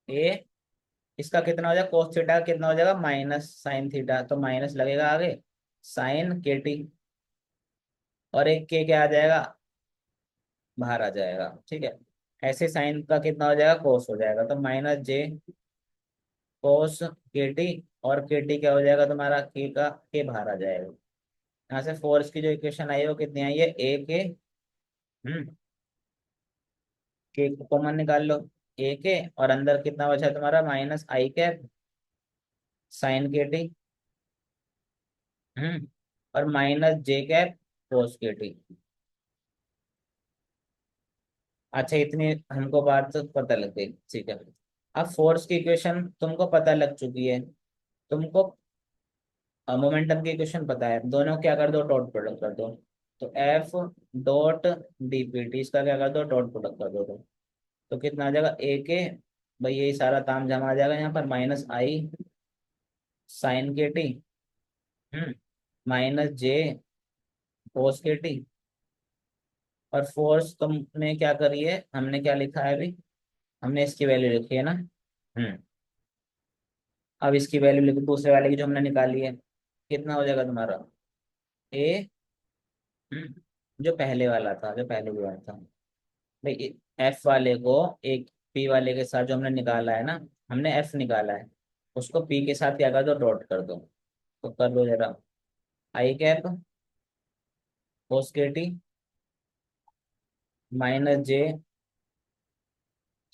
ए, इसका कितना हो जाएगा, कोस थीटा कितना हो जाएगा, माइनस साइन थीटा, तो माइनस लगेगा आगे, साइन के टी। और एक के क्या आ जाएगा, बाहर आ जाएगा। ठीक है, ऐसे साइन का कितना हो जाएगा, कोस हो जाएगा, तो माइनस जे कोस के टी। और के टी क्या हो जाएगा तुम्हारा, के का के बाहर आ जाएगा। यहाँ से फोर्स की जो इक्वेशन आई है वो कितनी आई है, ए के, के कॉमन निकाल लो, ए के, और अंदर कितना बचा तुम्हारा, माइनस आई कैप साइन के टी, और माइनस जे कैप कोस के टी। अच्छा, इतनी हमको बात तो पता लग गई, ठीक है। अब फोर्स की इक्वेशन तुमको पता लग चुकी है, तुमको मोमेंटम की इक्वेशन पता है, दोनों क्या कर दो, डॉट प्रोडक्ट कर दो। तो एफ डॉट डीपीटी, इसका क्या कर दो, डॉट प्रोडक्ट कर दो तुम। तो कितना आ जाएगा, ए के, भाई यही सारा ताम जमा आ जाएगा यहाँ पर, माइनस आई साइन के टी, माइनस जे कोस के टी। और फोर्स तुमने क्या करी है, हमने क्या लिखा है अभी, हमने इसकी वैल्यू लिखी है ना। अब इसकी वैल्यू लिखो, दूसरे वाले की जो हमने निकाली है, कितना हो जाएगा तुम्हारा, ए, जो पहले वाला था, जो पहले भी वाला था, भाई एफ वाले को एक पी वाले के साथ जो हमने निकाला है ना, हमने एफ निकाला है, उसको पी के साथ क्या कर दो, डॉट कर दो। तो कर दो जरा, आई कैप कोस के टी माइनस जे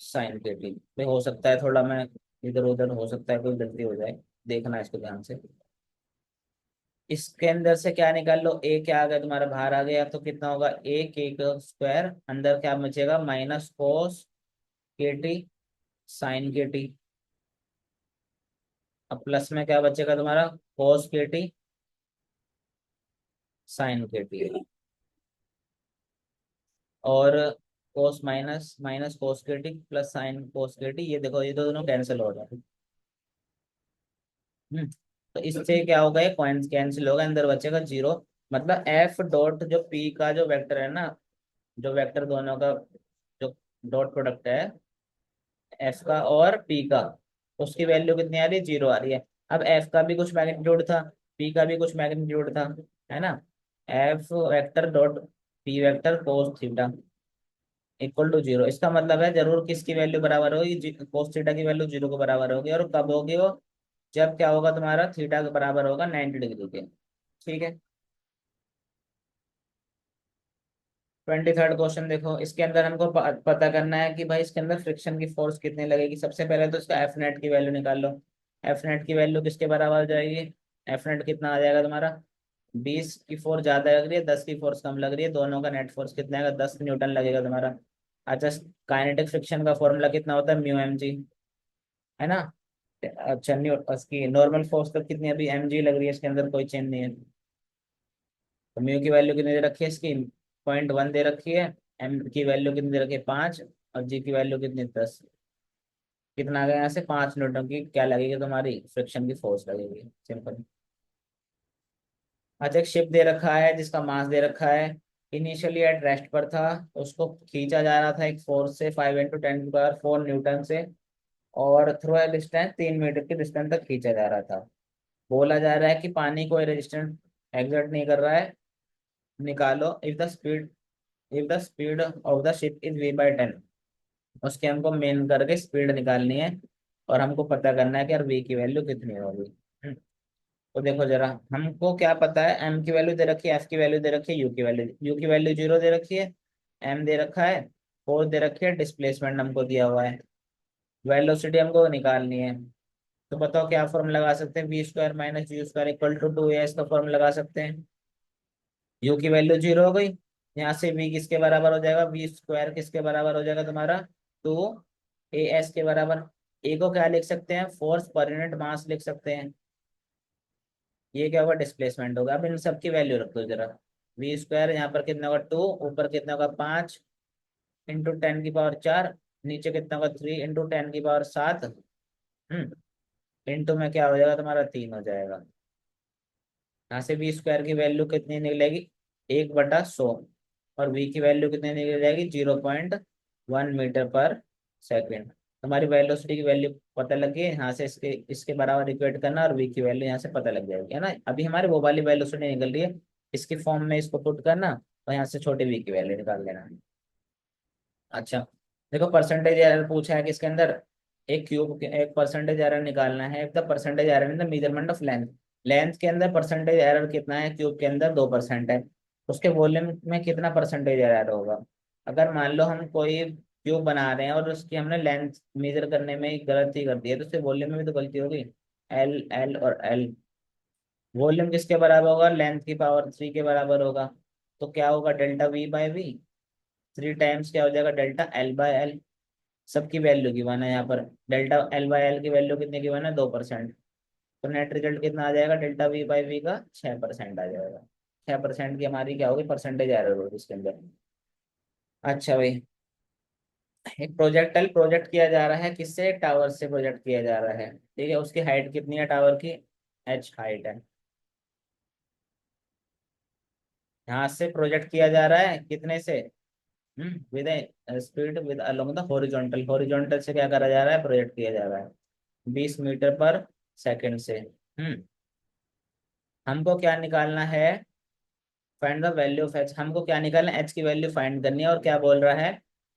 साइन के टी। भाई हो सकता है थोड़ा मैं इधर उधर, हो सकता है कोई गलती हो जाए, देखना इसको ध्यान से। इसके अंदर से क्या निकाल लो, ए क्या आ गया तुम्हारा, बाहर आ गया, तो कितना होगा, ए के का स्क्वायर, अंदर क्या बचेगा, माइनस कोस के टी साइन के टी। अब प्लस में क्या बचेगा तुम्हारा, कोस के टी साइन के टी। और कोस माइनस माइनस कोस के टी प्लस साइन कोस के टी, ये देखो ये दोनों कैंसिल हो रहा है। तो इससे क्या होगा, ये पॉइंट कैंसिल होगा, अंदर बचेगा जीरो। मतलब एफ डॉट जो पी का जो वेक्टर है ना, जो वेक्टर दोनों का जो डॉट प्रोडक्ट है, एफ का और पी का, उसकी वैल्यू कितनी आ रही है, जीरो आ रही है। अब एफ का भी कुछ मैग्नीट्यूड था, पी का भी कुछ मैग्नीट्यूड था, है ना। F vector dot P vector cos theta equal to zero, इसका मतलब है जरूर किसकी वैल्यू बराबर होगी, कोस थीटा की वैल्यू जीरो के बराबर होगी। और कब होगी वो, जब क्या होगा तुम्हारा थीटा के बराबर होगा 90 डिग्री के। ठीक है। 23rd क्वेश्चन देखो, इसके अंदर हमको पता करना है कि भाई इसके अंदर फ्रिक्शन की फोर्स कितनी लगेगी। सबसे पहले तो इसका एफ नेट की वैल्यू निकाल लो। एफ नेट की वैल्यू किसके बराबर हो जाएगी, एफ नेट कितना आ जाएगा तुम्हारा, 20 की फोर्स ज्यादा लग रही है, 10 की फोर्स कम लग रही है, दोनों का नेट फोर्स कितना आएगा, 10 न्यूटन लगेगा तुम्हारा। अच्छा, काइनेटिक फ्रिक्शन का फॉर्मूला कितना होता है, म्यू एम जी, है ना। अच्छा, उसकी नॉर्मल फोर्स तो कितनी अभी एम जी लग रही है, इसके अंदर कोई चेंज नहीं है। तो म्यू की वैल्यू कितनी दे रखी है इसकी, 0.1 दे रखी है। एम की वैल्यू कितनी दे रखी है, 5। और जी की वैल्यू कितनी, 10। कितना आ गया यहाँ से, 5 न्यूटन की क्या लगेगी तुम्हारी फ्रिक्शन की फोर्स लगेगी, सिंपल। अच्छा, एक शिप दे रखा है जिसका मास दे रखा है, इनिशियली एट रेस्ट पर था, उसको खींचा जा रहा था एक फोर्स से 5 × 10⁴ न्यूटन से, और थ्रू ए डिस्टेंस 3 मीटर की डिस्टेंस तक खींचा जा रहा था। बोला जा रहा है कि पानी कोई रेजिस्टेंस एग्जर्ट नहीं कर रहा है, निकालो if the speed of the ship is v/10। उसके हमको मेन करके स्पीड निकालनी है, और हमको पता करना है कि यार v की वैल्यू कितनी होगी। तो देखो जरा, हमको क्या पता है, m की वैल्यू दे रखी है, f की वैल्यू दे रखी है, u की वैल्यू 0 दे रखी है, m दे रखा है, फोर्स दे रखी है, डिस्प्लेसमेंट हमको दिया हुआ है, वेलोसिटी हमको निकालनी है। तो बताओ क्या फॉर्मूला लगा सकते हैं, v² - u² = 2a, इसका फॉर्मूला लगा सकते हैं। u की वैल्यू 0 हो गई, यहाँ से v किसके बराबर हो जाएगा, v² किसके बराबर हो जाएगा तुम्हारा, 2as के बराबर। a को क्या लिख सकते हैं, फोर्स पर यूनिट मास लिख सकते हैं। ये क्या होगा, डिस्प्लेसमेंट होगा। अब इन सबकी वैल्यू रख दो जरा, v² यहाँ पर कितना होगा 2, ऊपर कितना होगा 5 × 10⁴ नीचे कितना होगा 3 × 10⁷। इंटू में क्या हो जाएगा तुम्हारा 3 हो जाएगा। यहाँ से v² की वैल्यू कितनी निकलेगी, 1/100। और v की वैल्यू कितनी निकल जाएगी, 0.1 मीटर पर सेकेंड। तुम्हारी वेलोसिटी की वैल्यू पता लग गई है, यहाँ से इसके इसके बराबर इक्वेट करना, और v की वैल्यू यहाँ से पता लग जाएगी, है ना। अभी हमारी वो वाली वेलोसिटी निकल रही है, इसकी फॉर्म में इसको पुट करना, और यहाँ से छोटे v की वैल्यू निकाल लेना। अच्छा, देखो परसेंटेज एरर पूछा है कि इसके अंदर एक परसेंटेज एरर निकालना है, the percentage error in the measurement of length. Length के अंदर परसेंटेज एरर कितना है, क्यूब के अंदर 2% है, उसके वॉल्यूम में कितना परसेंटेज एरर होगा। अगर मान लो हम कोई क्यूब बना रहे हैं और उसकी हमने लेंथ मेजर करने में गलती कर दी है, तो उसके वॉल्यूम में भी तो गलती होगी। एल एल और एल, वॉल्यूम किसके बराबर होगा, लेंथ की पावर 3 के बराबर होगा। तो क्या होगा, डेल्टा v/v, 3 टाइम्स क्या हो जाएगा, डेल्टा l/l। सबकी वैल्यू गिवन है यहाँ पर, डेल्टा l/l की वैल्यू कितनी गिवन है, 2%। तो नेट रिजल्ट कितना आ जाएगा, डेल्टा v/v का 6% आ जाएगा। 6% की हमारी क्या होगी, परसेंटेज एरर होगी इसके अंदर। अच्छा भाई, एक प्रोजेक्टाइल प्रोजेक्ट किया जा रहा है, किससे, टावर से प्रोजेक्ट किया जा रहा है। ठीक है, उसकी हाइट कितनी है टावर की, h हाइट है। यहाँ से प्रोजेक्ट किया जा रहा है कितने से, with speed with along the horizontal, horizontal से क्या करा जा रहा है, प्रोजेक्ट किया जा रहा है 20 मीटर पर सेकेंड से। हमको क्या निकालना है, find the value of H. हमको क्या निकालना है, एच की वैल्यू फाइंड करनी है। और क्या बोल रहा है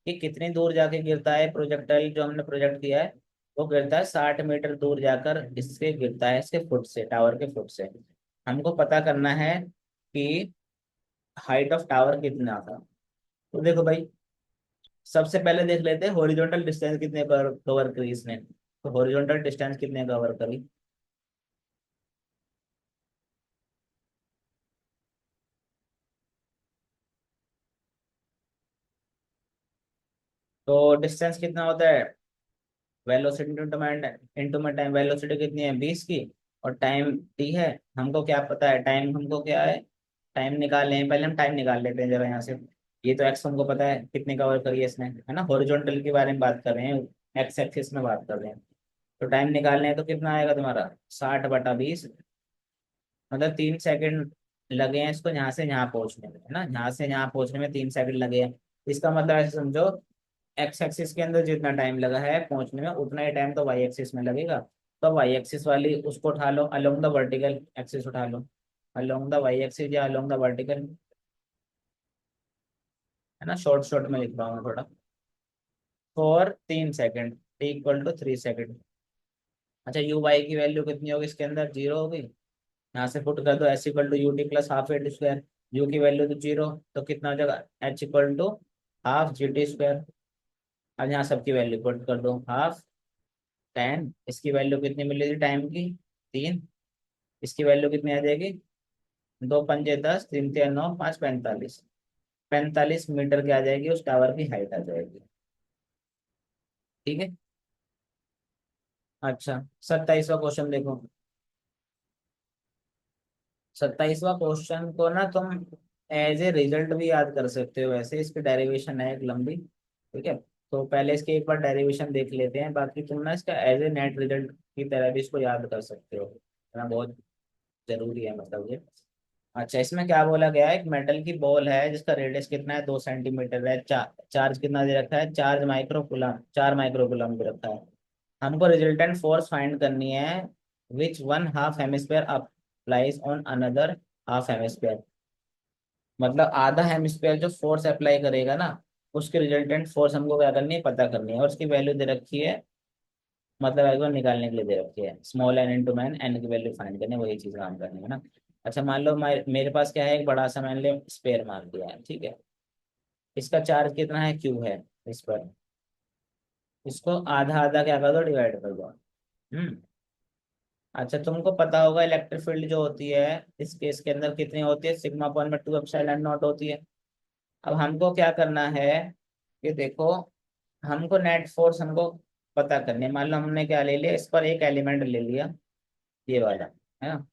कि कितनी दूर जाके गिरता है प्रोजेक्टाइल, जो हमने प्रोजेक्ट किया है वो गिरता है 60 मीटर दूर जाकर, इससे गिरता है इसके फुट से, टावर के फुट से। हमको पता करना है कि हाइट ऑफ टावर कितना था। तो देखो भाई, सबसे पहले देख लेते हैं हॉरिजॉन्टल डिस्टेंस कितने पर कवर करी इसने। तो हॉरिजॉन्टल डिस्टेंस कितने कवर करी, तो डिस्टेंस कितना होता है, वेलोसिटी इंटू में टाइम। वेलोसिटी कितनी है, 20 की, और टाइम टी है। हमको क्या पता है, टाइम हमको क्या है, टाइम निकाल लें, पहले हम टाइम निकाल लेते हैं जरा यहाँ से। ये तो एक्स हमको पता है कितने कवर करी है इसने, है ना, हॉरिजॉन्टल के बारे में बात कर रहे हैं, एक्स एक्सिस में बात कर रहे हैं। तो टाइम निकालने हैं तो कितना आएगा तुम्हारा, 60/20। मतलब 3 सेकंड लगे हैं इसको यहाँ से यहाँ पहुंचने में, है ना, यहाँ से यहाँ पहुंचने में 3 सेकंड लगे हैं। इसका मतलब ऐसे समझो, एक्स एक्सिस के अंदर जितना टाइम लगा है पहुंचने में, उतना ही टाइम तो वाई एक्सिस में लगेगा। तो वाई एक्सिस वाली उसको उठा लो, अलोंग द वर्टिकल एक्सिस उठा लो, अलोंग द वाई एक्सिस या अलोंग द वर्टिकल, है ना, शॉर्ट शॉर्ट में लिख रहा हूँ थोड़ा। For 3 second, T equal to 3 second. अच्छा यू वाई की वैल्यू कितनी होगी इसके अंदर, 0 होगी। यहाँ से पुट कर दो S equal to U T plus half A T square. U की वैल्यू तो 0, तो कितना हो जाएगा H equal to half G T square. अब यहाँ सबकी वैल्यू पुट कर दो, हाफ 10, इसकी वैल्यू कितनी मिली थी टाइम की, 3, इसकी वैल्यू कितनी आ जाएगी, 2 पंजे 10, 3 3 9, 5 45, 45 मीटर की आ जाएगी, उस टावर की हाइट आ जाएगी। ठीक है। अच्छा 27वां क्वेश्चन देखो। 27वां क्वेश्चन को ना तुम एज ए रिजल्ट भी याद कर सकते हो, वैसे इसकी डेरिवेशन है एक लंबी। ठीक है, तो पहले इसके एक बार डेरिवेशन देख लेते हैं, बाकी तुम ना इसका एज ए नेट रिजल्ट की तरह भी इसको याद कर सकते हो, है ना, बहुत जरूरी है मतलब ये। अच्छा इसमें क्या बोला गया है, एक मेटल की बॉल है जिसका रेडियस कितना है, 2 सेंटीमीटर है, चार्ज कितना दे रखा है, चार्ज माइक्रोकुलम, 4 माइक्रोकुलम दे रखा है। हमको रिजल्टेंट फोर्स फाइंड करनी है, which one half hemisphere applies on another half hemisphere. मतलब आधा हेमिस्फेयर जो फोर्स अप्लाई करेगा ना, उसकी रिजल्टेंट फोर्स हमको क्या करनी है, पता करनी है, और उसकी वैल्यू दे रखी है, मतलब एक बार निकालने के लिए दे रखी है, स्मॉल एन इंटू मैन, एन की वैल्यू फाइंड करनी है, वही चीज काम करनी है ना। अच्छा मान लो मेरे पास क्या है, एक बड़ा सा मैंने स्पेयर मान लिया है, ठीक है, इसका चार्ज कितना है, क्यू है इस पर, इसको आधा आधा क्या कर दो, डिवाइड कर दो। हम्म। अच्छा तुमको पता होगा इलेक्ट्रिक फील्ड जो होती है इस केस के अंदर कितनी होती है, सिग्मा अपॉन में 2 एप्सिलॉन नॉट होती है। अब हमको क्या करना है कि देखो, हमको नेट फोर्स हमको पता करनी है। मान लो हमने क्या ले लिया, इस पर एक एलिमेंट ले लिया, ये वाला, है ना,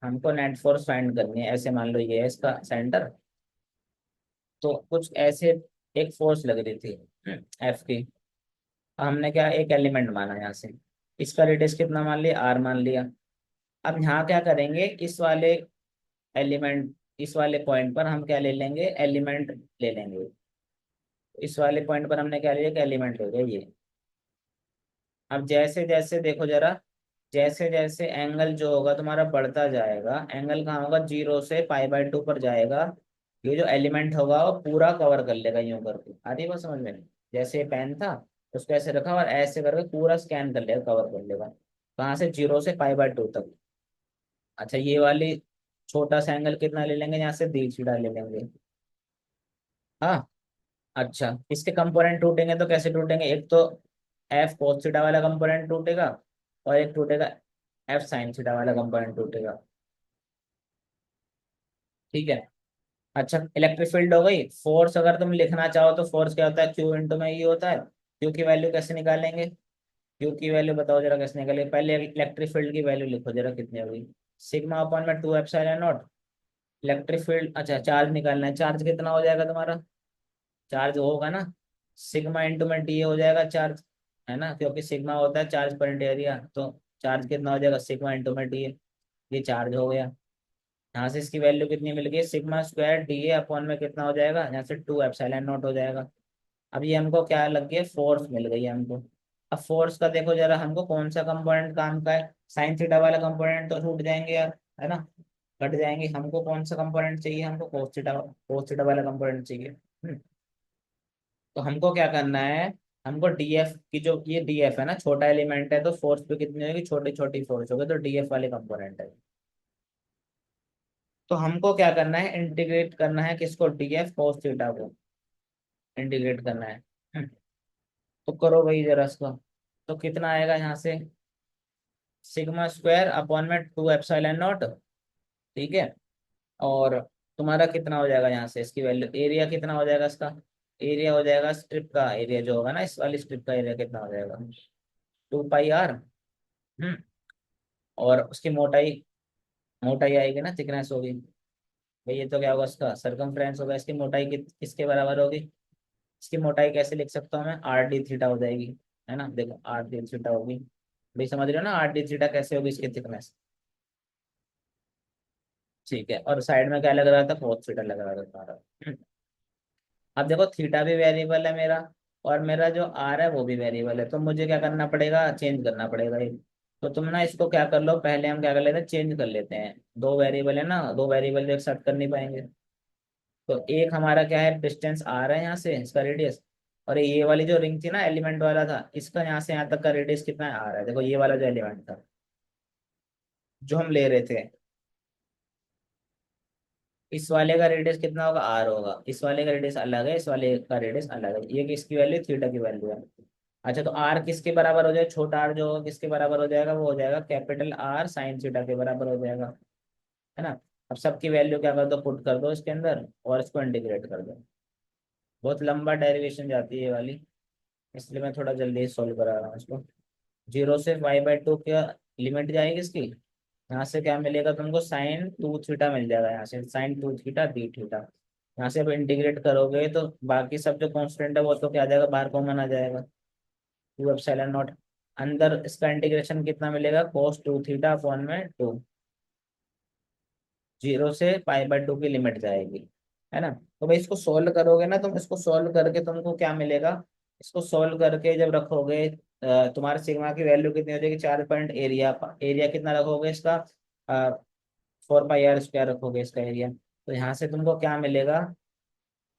हमको नेट फोर्स फाइंड करनी है, ऐसे मान लो ये है इसका सेंटर, तो कुछ ऐसे एक फोर्स लग रही थी एफ की। हमने क्या एक एलिमेंट माना यहाँ से, इसका रेडियस कितना मान लिया, आर मान लिया। अब यहाँ क्या करेंगे, इस वाले एलिमेंट, इस वाले पॉइंट पर हम क्या ले लेंगे, एलिमेंट ले लेंगे। इस वाले पॉइंट पर हमने क्या लिया, एक एलिमेंट ले लिया ये। अब जैसे जैसे देखो जरा, जैसे जैसे एंगल जो होगा तुम्हारा बढ़ता जाएगा, एंगल कहाँ होगा, 0 से π/2 पर जाएगा, ये जो एलिमेंट होगा वो पूरा कवर कर लेगा यूं करके, आ रही है बात समझ में। जैसे ये पेन था, उसको ऐसे रखा और ऐसे करके पूरा स्कैन कर लेगा, कवर कर लेगा, कहाँ से, 0 से π/2 तक। अच्छा ये वाली छोटा सा एंगल कितना ले लेंगे, यहाँ से 1.5 ले लेंगे। हाँ। अच्छा इसके कंपोनेंट टूटेंगे तो कैसे टूटेंगे, एक तो एफ कोस थीटा वाला कंपोनेंट टूटेगा, और एक टूटेगा एफ साइन थीटा वाला कंपोनेंट टूटेगा। ठीक है। अच्छा इलेक्ट्रिक फील्ड हो गई, फोर्स अगर तुम लिखना चाहो तो फोर्स क्या होता है, क्यू इंटू में ये होता है। क्यू की वैल्यू कैसे निकालेंगे, क्यू की वैल्यू बताओ जरा कैसे निकालेंगे, पहले इलेक्ट्रिक फील्ड की वैल्यू लिखो जरा कितनी होगी, सिग्मा अपॉन में 2 एप्सिलॉन नॉट। इलेक्ट्रिक फील्ड, अच्छा चार्ज निकालना है, चार्ज कितना हो जाएगा तुम्हारा, चार्ज होगा ना, सिग्मा इंटू में डी हो जाएगा चार्ज, है ना, क्योंकि सिग्मा होता है चार्ज पर एरिया, तो चार्ज कितना हो जाएगा, सिग्मा इंटू में डी। ये चार्ज हो गया। यहाँ से इसकी वैल्यू कितनी मिल गई, sigma square D A upon में कितना हो जाएगा, यहाँ से 2 एप्सिलॉन नॉट हो जाएगा। अब ये हमको क्या लग गया, फोर्स मिल गई है हमको। अब फोर्स का देखो जरा, हमको कौन सा कंपोनेंट काम का है, साइन थीटा वाला कंपोनेंट तो छूट जाएंगे यार, है ना, कट जाएंगे, हमको कौन सा कंपोनेंट चाहिए, हमको कोस थीटा वाला कंपोनेंट चाहिए। तो हमको क्या करना है, हमको डीएफ की, जो ये डीएफ है ना, छोटा एलिमेंट है, तो फोर्स पे कितनी होगी, छोटी छोटी फोर्स होगी, तो डीएफ वाले कंपोनेंट है। तो हमको क्या करना है, इंटीग्रेट करना है किसको, डीएफ कोस थीटा को इंटीग्रेट करना है। तो करो भाई जरा इसको, तो कितना आएगा यहाँ से, सिग्मा स्क्वायर अपॉन में 2 एप्सिलॉन नॉट। ठीक है। और तुम्हारा कितना हो जाएगा यहाँ से, इसकी वैल्यू, एरिया कितना हो जाएगा इसका, एरिया हो जाएगा स्ट्रिप का एरिया जो होगा ना, इस वाली स्ट्रिप का एरिया कितना हो जाएगा, 2 πr। हम्म। और उसकी मोटाई, मोटाई आएगी ना, थिकनेस होगी भाई, ये तो क्या होगा, इसका सरकमफ्रेंस होगा, इसकी मोटाई किसके बराबर होगी, इसकी मोटाई कैसे लिख सकता हूँ मैं, आर डी थीटा हो जाएगी, है ना, देखो आर डी थीटा होगी, भाई समझ रहे हो ना, आर डी थीटा कैसे होगी इसकी थिकनेस। ठीक है, और साइड में क्या लग रहा था, फोर्थ थीटा लग रहा था तुम्हारा। अब देखो थीटा भी वेरिएबल है मेरा, और मेरा जो आर है वो भी वेरिएबल है, तो मुझे क्या करना पड़ेगा, चेंज करना पड़ेगा ये। तो तुम ना इसको क्या कर लो, पहले हम क्या कर लेते हैं, चेंज कर लेते हैं, दो वेरिएबल है ना, दो वेरिएबल एक साथ कर नहीं पाएंगे। तो एक हमारा क्या है, डिस्टेंस आर है यहाँ से, इसका रेडियस, और ये वाली जो रिंग थी ना, एलिमेंट वाला था, इसका यहाँ से यहाँ तक का रेडियस कितना आ रहा है, देखो ये वाला जो एलिमेंट था जो हम ले रहे थे, इस वाले का रेडियस कितना होगा, आर होगा। इस वाले का रेडियस अलग है, इस वाले का रेडियस अलग है, ये किसकी वैल्यू, थीटा की वैल्यू है। अच्छा, तो आर किसके बराबर हो जाएगा, छोटा आर जो होगा किसके बराबर हो जाएगा, वो हो जाएगा कैपिटल आर साइन थीटा के बराबर हो जाएगा, है ना। अब सबकी वैल्यू क्या कर दो, पुट कर दो इसके अंदर और इसको इंटीग्रेट कर दो। बहुत लंबा डेरिवेशन जाती है ये वाली, इसलिए मैं थोड़ा जल्दी सॉल्व करा रहा हूँ इसको। 0 से y/2 क्या लिमिट जाएगी इसकी, यहाँ से क्या मिलेगा तुमको, sin 2 थीटा मिल जाएगा, यहाँ से sin 2 थीटा डी थीटा। यहाँ से अब इंटीग्रेट करोगे तो बाकी सब जो कांस्टेंट है वो तो क्या आ जाएगा, बाहर कॉमन आ जाएगा, 2 एप्सिलॉन नॉट। अंदर इसका इंटीग्रेशन कितना मिलेगा, cos 2 थीटा अपॉन में 2। 0 से π/2 की लिमिट जाएगी, है ना। तो भाई इसको सोल्व करोगे ना तुम, इसको सोल्व करके तुमको क्या मिलेगा, इसको सोल्व करके जब रखोगे तुम्हारे सिग्मा की वैल्यू कितनी हो जाएगी, 4 पॉइंट, एरिया एरिया कितना रखोगे इसका, 4 πr² रखोगे इसका एरिया। तो यहाँ से तुमको क्या मिलेगा,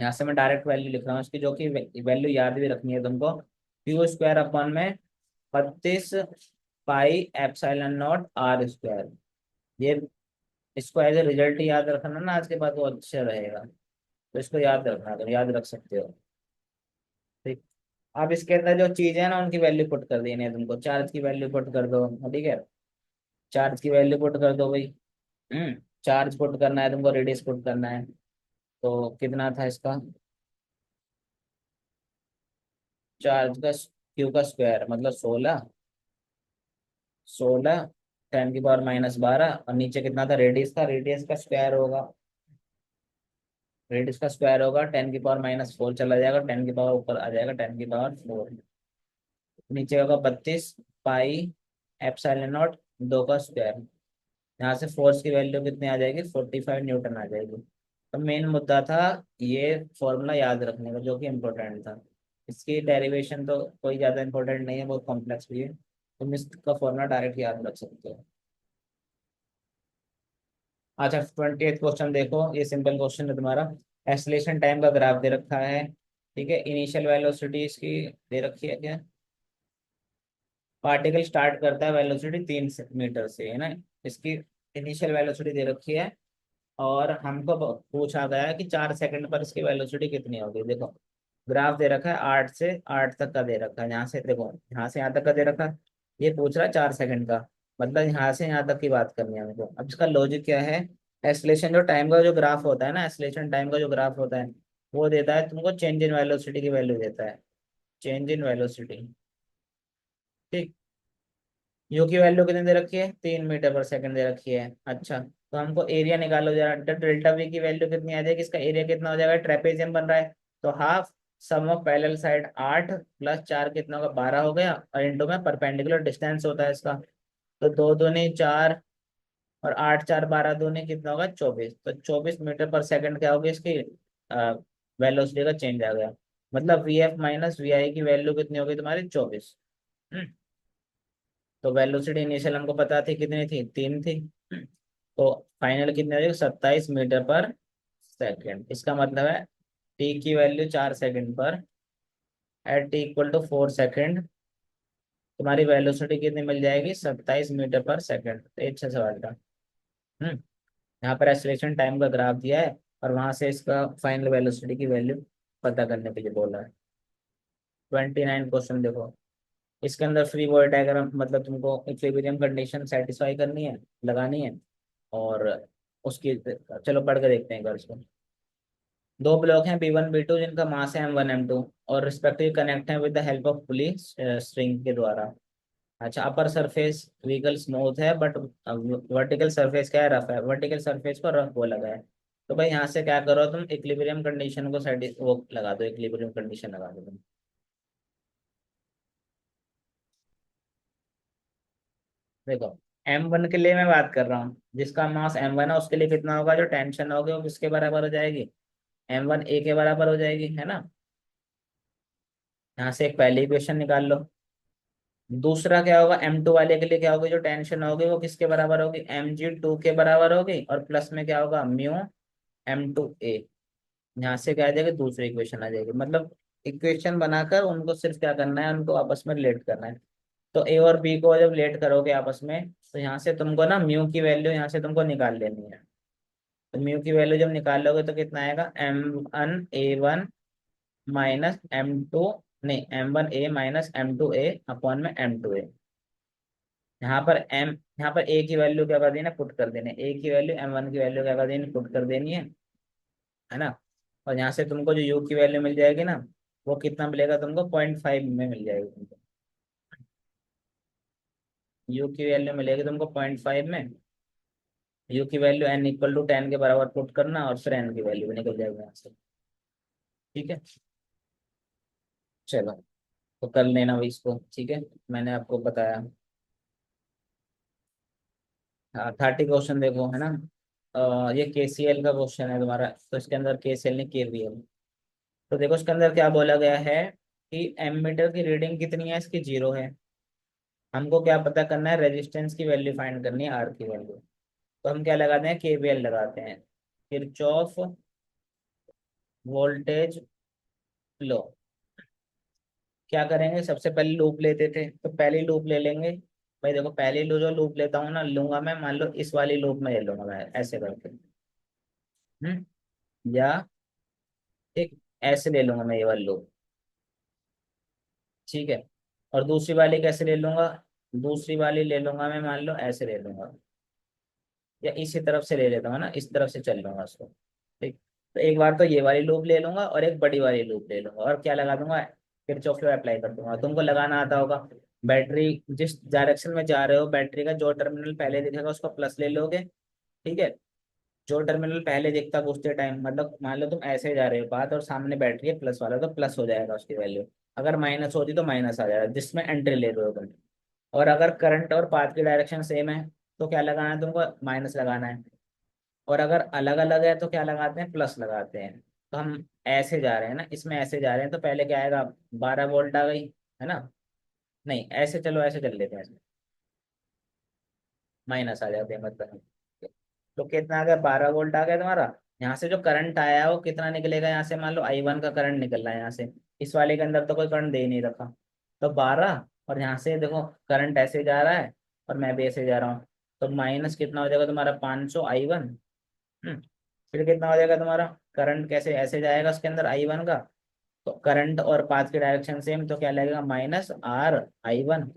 यहाँ से मैं डायरेक्ट वैल्यू लिख रहा हूँ इसकी, जो कि वैल्यू याद भी रखनी है तुमको, Q² अपॉन में 32 π/ε0 r²। ये इसको एज ए रिजल्ट ही याद रखना ना आज के बाद, वो अच्छा रहेगा, तो इसको याद रखना, तो याद रख सकते हो। ठीक। अब इसके अंदर जो चीज है ना उनकी वैल्यू पुट कर देनी है तुमको, चार्ज की वैल्यू पुट कर दो, ठीक है। चार्ज की वैल्यू पुट कर दो भाई। चार्ज पुट करना है तुमको, रेडियस पुट करना है। तो कितना था इसका, चार्ज का क्यू का स्क्वायर मतलब 16, 16 10⁻⁻12, और नीचे कितना था, रेडियस का, रेडियस का स्क्वायर होगा, रेडियस का स्क्वायर होगा 10⁻⁻4, चला जाएगा 10 की पावर ऊपर आ जाएगा 10⁻4। नीचे होगा 32 π/ε0 2 का स्क्वायर। यहाँ से फोर्स की वैल्यू कितनी आ जाएगी, 45 न्यूटन आ जाएगी। तो मेन मुद्दा था ये फॉर्मूला याद रखने का, जो कि इम्पोर्टेंट था। इसकी डेरिवेशन तो कोई ज़्यादा इंपॉर्टेंट नहीं है, बहुत कॉम्प्लेक्स भी है, तुम इसका फॉर्मूला डायरेक्ट याद रख सकते हो। अच्छा, 28 क्वेश्चन देखो, ये सिंपल क्वेश्चन है तुम्हारा। एक्सीलरेशन टाइम का ग्राफ दे रखा है, ठीक है। इनिशियल वेलोसिटी इसकी दे रखी है क्या, पार्टिकल स्टार्ट करता है वेलोसिटी 3 मीटर से, है ना। इसकी इनिशियल वेलोसिटी दे रखी है, और हमको पूछा गया है कि 4 सेकंड पर इसकी वेलोसिटी कितनी होगी। देखो ग्राफ दे रखा है, 8 से 8 तक का दे रखा है, यहाँ से देखो, यहाँ से यहाँ तक का दे रखा है। ये पूछ रहा है 4 सेकंड का, मतलब यहाँ से यहाँ तक की बात करनी है हमको। अब इसका लॉजिक क्या है, एक्सीलरेशन जो टाइम का जो ग्राफ होता है ना, एक्सीलरेशन टाइम का जो ग्राफ होता है, वो देता है तुमको चेंज इन वेलोसिटी की वैल्यू देता है, चेंज इन वेलोसिटी। ठीक। यू की वैल्यू कितनी दे रखी है, 3 मीटर पर सेकंड दे रखी है। अच्छा, तो हमको एरिया निकालो जरा, डेल्टा वी की वैल्यू कितनी आ जाएगी, इसका एरिया कितना हो जाएगा, ट्रेपेजियम बन रहा है, तो half sum of parallel side 8 plus 4 कितना होगा, 12 हो गया, और इंटू में परपेंडिकुलर डिस्टेंस होता है इसका, तो 2 दूनी 4, और 8 4 12 दूनी कितना होगा, 24। तो 24 मीटर पर सेकंड क्या होगी इसकी वेलोसिटी का चेंज आ गया, मतलब वी एफ माइनस वी आई की वैल्यू कितनी होगी तुम्हारी, 24। तो वेलोसिटी इनिशियल हमको पता थी कितनी थी, 3 थी। तो फाइनल कितनी हो जाएगी, 27 मीटर पर सेकंड। इसका मतलब है टी की वैल्यू 4 सेकंड पर, at T equal to 4 second, तुम्हारी वेलोसिटी कितनी मिल जाएगी, 27 मीटर पर सेकंड। तो ये अच्छा सवाल था। हम्म। यहाँ पर एक्सीलरेशन टाइम का ग्राफ दिया है, और वहां से इसका फाइनल वेलोसिटी की वैल्यू पता करने के लिए बोला है। 29 क्वेश्चन देखो, इसके अंदर फ्री बॉडी डायग्राम, मतलब तुमको इक्विलिब्रियम कंडीशन सेटिस्फाई करनी है, लगानी है, और उसकी, चलो पढ़ के देखते हैं एक बार इसको। दो ब्लॉक हैं B1 B2 जिनका मास है M1 M2, और रिस्पेक्टिव कनेक्ट है with the help of pulley string के द्वारा। अच्छा, अपर सरफेस व्हीकल स्मूथ है, बट वर्टिकल सरफेस क्या है, रफ है, वर्टिकल सरफेस को रफ बोला गया है। तो भाई यहाँ से क्या करो तुम, इक्विलिब्रियम कंडीशन को सेटिस वो लगा दो, इक्विलिब्रियम कंडीशन लगा दो तुम। देखो M1 के लिए मैं बात कर रहा हूँ, जिसका मास M1 है उसके लिए कितना होगा, जो टेंशन होगी वो किसके बराबर हो जाएगी, M1 A के बराबर हो जाएगी, है ना। यहाँ से एक पहली इक्वेशन निकाल लो। दूसरा क्या होगा, M2 वाले के लिए क्या होगी, जो टेंशन होगी वो किसके बराबर होगी, Mg2 के बराबर होगी, और प्लस में क्या होगा, म्यू M2A। यहाँ से क्या आ जाएगी, दूसरी इक्वेशन आ जाएगी, मतलब इक्वेशन बनाकर उनको सिर्फ क्या करना है, उनको आपस में रिलेट करना है। तो ए और बी को जब रिलेट करोगे आपस में, तो यहाँ से तुमको ना म्यू की वैल्यू यहाँ से तुमको निकाल लेनी है। तो म्यू की वैल्यू जब निकाल लोगे तो कितना आएगा, M1 A1 माइनस M2, नहीं M1 A minus M2 A upon में M2 A। यहाँ पर ए की वैल्यू क्या कर देना, पुट कर देने, ए की वैल्यू M1 की वैल्यू क्या कर देनी, पुट कर देनी है ना। और यहाँ से तुमको जो यू की वैल्यू मिल जाएगी ना, वो कितना मिलेगा तुमको, 0.5 में मिल जाएगी तुमको। यू की वैल्यू मिलेगी तुमको 0.5 में। यू की वैल्यू n = 10 के बराबर पुट करना, और फिर n की वैल्यू भी निकल जाएगी यहाँ से। ठीक है, चलो तो कर लेना भाई इसको, ठीक है। मैंने आपको बताया। हाँ 30 क्वेश्चन देखो, है ना। ये KCL का क्वेश्चन है तुम्हारा, तो इसके अंदर KCL नहीं KVL। तो देखो इसके अंदर क्या बोला गया है कि एमीटर की रीडिंग कितनी है, इसकी 0 है। हमको क्या पता करना है, रेजिस्टेंस की वैल्यू फाइंड करनी है, R की वैल्यू। तो हम क्या लगाते हैं, KVL लगाते हैं, किरचॉफ वोल्टेज लो। क्या करेंगे, सबसे पहले लूप लेते थे, तो पहली लूप ले लेंगे। भाई देखो पहली जो लूप लेता हूँ ना, लूंगा मैं, मान लो इस वाली लूप में ले लूंगा मैं, ऐसे करके। या एक ऐसे ले लूंगा मैं, ये वाली लूप। ठीक है। और दूसरी वाली कैसे ले लूंगा, दूसरी वाली ले लूंगा मैं, मान लो ऐसे ले लूंगा, या इसी तरफ से ले लेता हूँ ना, इस तरफ से चल लूंगा उसको। ठीक। तो एक बार तो ये वाली लूप ले लूंगा, और एक बड़ी वाली लूप ले लूंगा, और क्या लगा दूंगा, किरचॉफ लॉ अप्लाई कर दूंगा। तुमको लगाना आता होगा। बैटरी जिस डायरेक्शन में जा रहे हो, बैटरी का जो टर्मिनल पहले दिखेगा उसको प्लस ले लोगे। ठीक है। जो टर्मिनल पहले दिखता है उतने टाइम, मतलब मान लो तुम ऐसे जा रहे हो बात, और सामने बैटरी है प्लस वाला, तो प्लस हो जाएगा उसकी वैल्यू। अगर माइनस होती तो माइनस आ जाएगा, जिसमें एंट्री ले रहे हो तुम। और अगर करंट और पाथ की डायरेक्शन सेम है, तो क्या लगाना है तुमको, माइनस लगाना है। और अगर अलग अलग है तो क्या लगाते हैं, प्लस लगाते हैं। तो हम ऐसे जा रहे हैं ना, इसमें ऐसे जा रहे हैं, तो पहले क्या आएगा, 12 वोल्ट आ गई, है ना। नहीं ऐसे चलो, ऐसे चल लेते हैं, माइनस आ जाते हैं मतलब। तो कितना आ गया, 12 वोल्ट आ गया तुम्हारा। यहाँ से जो करंट आया है वो कितना निकलेगा, यहाँ से मान लो I1 का करंट निकल रहा है यहाँ से। इस वाले के अंदर तो कोई करंट दे ही नहीं रखा। तो 12, और यहाँ से देखो करंट ऐसे जा रहा है, और मैं भी ऐसे जा रहा हूँ। तो माइनस कितना हो जाएगा तुम्हारा, 500 I1। फिर कितना हो जाएगा तुम्हारा, करंट कैसे ऐसे जाएगा उसके अंदर I1 का। तो करंट और पाथ की डायरेक्शन सेम, तो क्या लगेगा, -R I1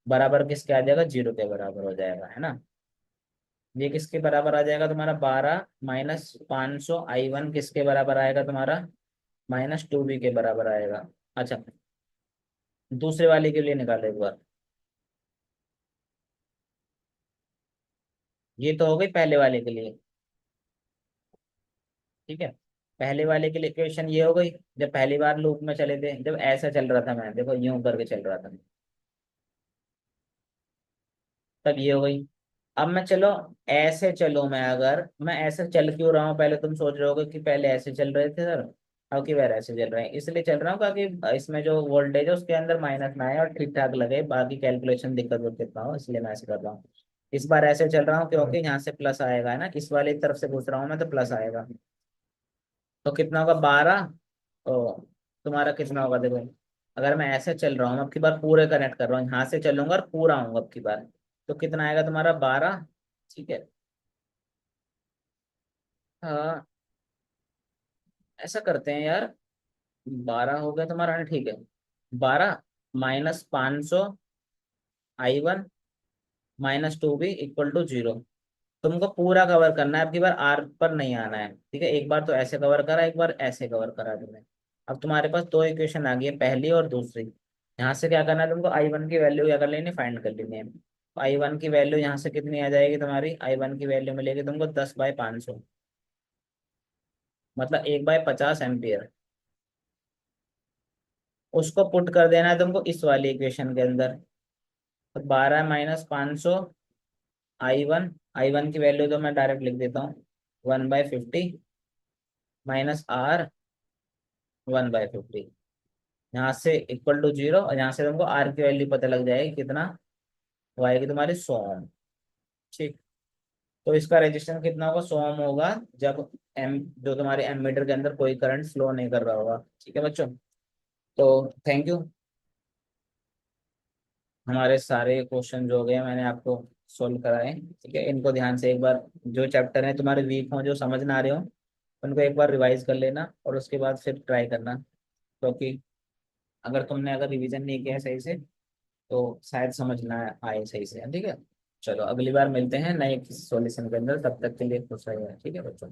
बराबर किसके आ जाएगा, 0 के बराबर हो जाएगा, है ना। ये किसके बराबर आ जाएगा तुम्हारा, 12 माइनस 500 I1 किसके बराबर आएगा तुम्हारा, -2B के बराबर आएगा। अच्छा, दूसरे वाले के लिए निकालो एक बार। ये तो हो गई पहले वाले के लिए। ठीक है। पहले वाले के लिए इक्वेशन ये हो गई, जब पहली बार लूप में चले थे, जब ऐसा चल रहा था, मैं देखो यूं करके चल रहा था, तब ये हो गई। अब मैं चलो ऐसे चलो, मैं ऐसे चल क्यों रहा हूँ, पहले तुम सोच रहे होगे कि पहले ऐसे चल रहे थे सर, अब की बार ऐसे चल रहे हैं। इसलिए चल रहा हूँ ताकि इसमें जो वोल्टेज है उसके अंदर माइनस ना आए, और ठीक ठाक लगे, बाकी कैलकुलेशन दिक्कत विक्कत ना हो, इसलिए मैं ऐसे कर रहा हूँ। इस बार ऐसे चल रहा हूँ क्योंकि यहाँ से प्लस आएगा, है ना, इस वाली तरफ से घुस रहा हूँ मैं, तो प्लस आएगा। तो कितना होगा, 12। ओ, तुम्हारा कितना होगा देखो, अगर मैं ऐसे चल रहा हूँ, अब की बार पूरे कनेक्ट कर रहा हूँ, यहाँ से चलूंगा और पूरा आऊंगा अब की बार, तो कितना आएगा तुम्हारा, 12। ठीक है। हाँ, ऐसा करते हैं यार, 12 हो गया तुम्हारा ना, ठीक है। 12 -500 I1 -2B = 0। तुमको पूरा कवर करना है, अब की बार आर पर नहीं आना है, ठीक है। एक बार तो ऐसे कवर करा, एक बार ऐसे कवर करा तुमने। अब तुम्हारे पास दो इक्वेशन आ गई है, पहली और दूसरी। यहाँ से क्या करना है तुमको, I1 की वैल्यू क्या कर लेनी, फाइंड कर लेनी है। I1 की वैल्यू यहाँ से कितनी आ जाएगी तुम्हारी, I1 की वैल्यू मिलेगी तुमको 10/500, मतलब 1/50 एम्पियर। उसको पुट कर देना है तुमको इस वाली इक्वेशन के अंदर। तो 12 - 500 I1, की वैल्यू तो मैं डायरेक्ट लिख देता हूँ, 1/50 -R 1/50। यहाँ से =0, और यहाँ से तुमको R की वैल्यू पता लग जाएगी कितना, वो आएगी तुम्हारी 100 ओम। ठीक। तो इसका रेजिस्टेंस कितना होगा, 100 ओम होगा, जब एम जो तुम्हारे एमीटर के अंदर कोई करंट फ्लो नहीं कर रहा होगा। ठीक है बच्चों। तो थैंक यू। हमारे सारे क्वेश्चन जो हो गए मैंने आपको सोल्व कराए, ठीक है। इनको ध्यान से एक बार, जो चैप्टर है तुम्हारे वीक हो, जो समझ ना आ रहे हो, उनको एक बार रिवाइज कर लेना और उसके बाद फिर ट्राई करना। क्योंकि अगर तुमने अगर रिवीजन नहीं किया है सही से तो शायद समझ ना आए सही से, ठीक है। चलो अगली बार मिलते हैं नए किसी सॉल्यूशन के अंदर, तब तक के लिए खुश रहिए, ठीक है बच्चों।